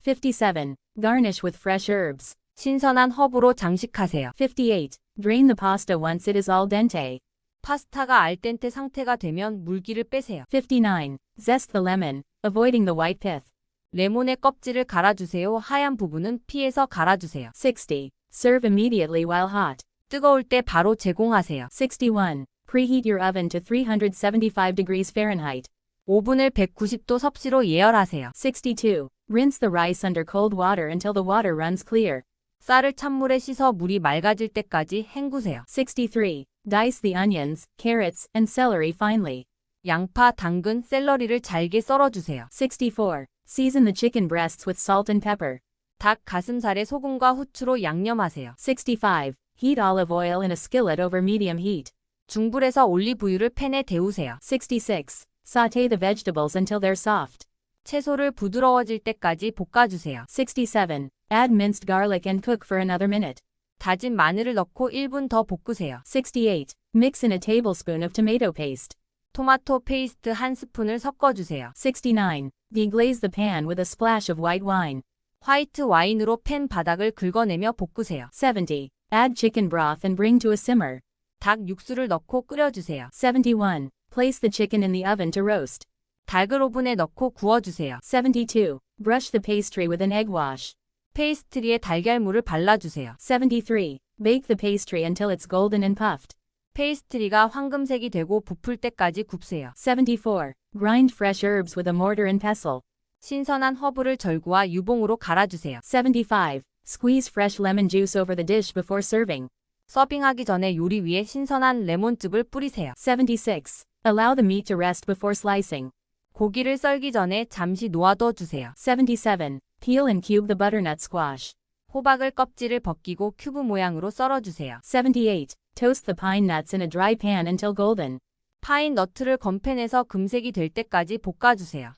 S1: 57. Garnish with fresh herbs.
S2: 신선한 허브로 장식하세요.
S1: 58. Drain the pasta once it is al dente.
S2: 파스타가 알덴테 상태가 되면 물기를 빼세요.
S1: 59. Zest the lemon, avoiding the white pith.
S2: 레몬의 껍질을 갈아주세요. 하얀 부분은 피해서 갈아주세요.
S1: 60. Serve immediately while hot.
S2: 뜨거울 때 바로 제공하세요.
S1: 61. Preheat your oven to 375 degrees Fahrenheit.
S2: 오븐을 190도 섭씨로 예열하세요.
S1: 62. Rinse the rice under cold water until the water runs clear.
S2: 쌀을 찬물에 씻어 물이 맑아질 때까지 헹구세요.
S1: 63. Dice the onions, carrots, and celery finely.
S2: 양파, 당근, 샐러리를 잘게 썰어주세요.
S1: 64. Season the chicken breasts with salt and pepper.
S2: 닭 가슴살에 소금과 후추로 양념하세요.
S1: 65. Heat olive oil in a skillet over medium heat.
S2: 중불에서 올리브유를 팬에 데우세요.
S1: 66. Sauté the vegetables until they're soft.
S2: 채소를 부드러워질 때까지 볶아주세요.
S1: 67. Add minced garlic and cook for another minute.
S2: 다진 마늘을 넣고 1분 더 볶으세요.
S1: 68. Mix in a tablespoon of tomato paste.
S2: 토마토 페이스트 한 스푼을 섞어주세요.
S1: 69. Deglaze the pan with a splash of white wine.
S2: 화이트 와인으로 팬 바닥을 긁어내며 볶으세요.
S1: 70. Add chicken broth and bring to a simmer.
S2: 닭 육수를 넣고 끓여주세요.
S1: 71. Place the chicken in the oven to roast.
S2: 닭을 오븐에 넣고 구워주세요.
S1: 72. Brush the pastry with an egg wash.
S2: 페이스트리에 달걀물을 발라주세요.
S1: 73. Bake the pastry until it's golden and puffed.
S2: 페이스트리가 황금색이 되고 부풀 때까지 굽세요.
S1: 74. Grind fresh herbs with a mortar and pestle.
S2: 신선한 허브를 절구와 유봉으로 갈아주세요.
S1: 75. Squeeze fresh lemon juice over the dish before serving.
S2: 서빙하기 전에 요리 위에 신선한 레몬즙을 뿌리세요.
S1: 76. Allow the meat to rest before slicing.
S2: 고기를 썰기 전에 잠시 놓아둬 주세요.
S1: 77. Peel and cube the butternut squash.
S2: 호박을 껍질을 벗기고 큐브 모양으로 썰어주세요.
S1: 78. Toast the pine nuts in a dry pan until golden.
S2: 파인 너트를 건팬에서 금색이 될 때까지 볶아주세요.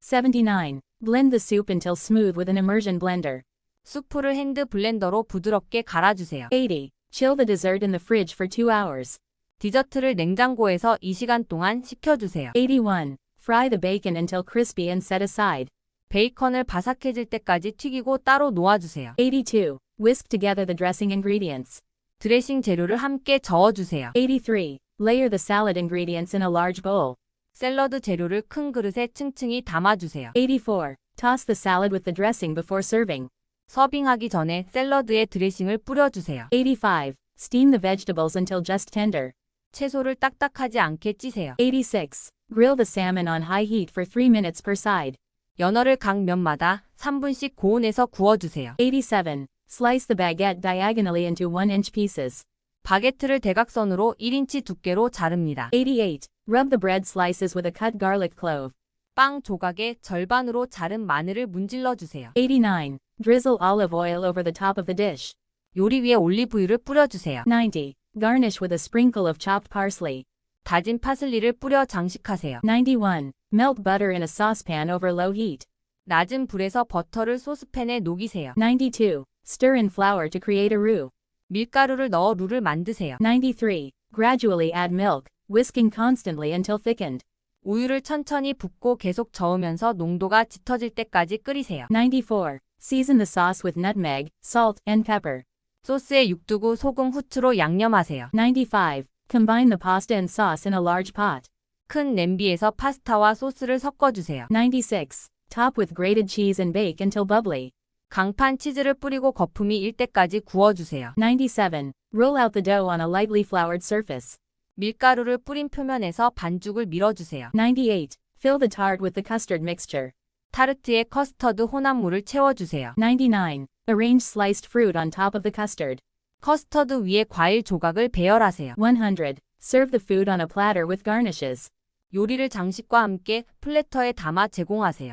S1: 79. Blend the soup until smooth with an immersion blender.
S2: 수프를 핸드 블렌더로 부드럽게 갈아주세요.
S1: 80. Chill the dessert in the fridge for 2 hours.
S2: 디저트를 냉장고에서 2시간 동안 식혀주세요.
S1: 81. Fry the bacon until crispy and set aside.
S2: 베이컨을 바삭해질 때까지 튀기고 따로 놓아주세요.
S1: 82. Whisk together the dressing ingredients.
S2: 드레싱 재료를 함께 저어주세요.
S1: 83. Layer the salad ingredients in a large bowl.
S2: 샐러드 재료를 큰 그릇에 층층이 담아주세요.
S1: 84. Toss the salad with the dressing before serving.
S2: 서빙하기 전에 샐러드에 드레싱을 뿌려주세요.
S1: 85. Steam the vegetables until just tender.
S2: 채소를 딱딱하지 않게 찌세요.
S1: 86. Grill the salmon on high heat for 3 minutes per side.
S2: 연어를 각 면마다 3분씩 고온에서 구워주세요.
S1: 87. Slice the baguette diagonally into 1-inch pieces.
S2: 바게트를 대각선으로 1인치 두께로 자릅니다.
S1: 88. Rub the bread slices with a cut garlic clove.
S2: 빵 조각에 절반으로 자른 마늘을 문질러 주세요.
S1: 89. Drizzle olive oil over the top of the dish.
S2: 요리 위에 올리브유를 뿌려주세요.
S1: 90. Garnish with a sprinkle of chopped parsley.
S2: 다진 파슬리를 뿌려 장식하세요.
S1: 91. Melt butter in a saucepan over low heat.
S2: 낮은 불에서 버터를 소스팬에 녹이세요.
S1: 92. Stir in flour to create a roux.
S2: 밀가루를 넣어 룰을 만드세요.
S1: 93. Gradually add milk, whisking constantly until thickened.
S2: 우유를 천천히 붓고 계속 저으면서 농도가 짙어질 때까지 끓이세요.
S1: 94. Season the sauce with nutmeg, salt, and pepper.
S2: 소스에 육두구, 소금, 후추로 양념하세요.
S1: 95. Combine the pasta and sauce in a large pot.
S2: 큰 냄비에서 파스타와 소스를 섞어주세요.
S1: 96. Top with grated cheese and bake until bubbly.
S2: 강판 치즈를 뿌리고 거품이 일 때까지 구워주세요.
S1: 97. Roll out the dough on a lightly floured surface.
S2: 밀가루를 뿌린 표면에서 반죽을 밀어주세요.
S1: 98. Fill the tart with the custard mixture.
S2: 타르트에 커스터드 혼합물을 채워주세요.
S1: 99. Arrange sliced fruit on top of the custard.
S2: 커스터드 위에 과일 조각을 배열하세요.
S1: 100. Serve the food on a platter with garnishes.
S2: 요리를 장식과 함께 플래터에 담아 제공하세요.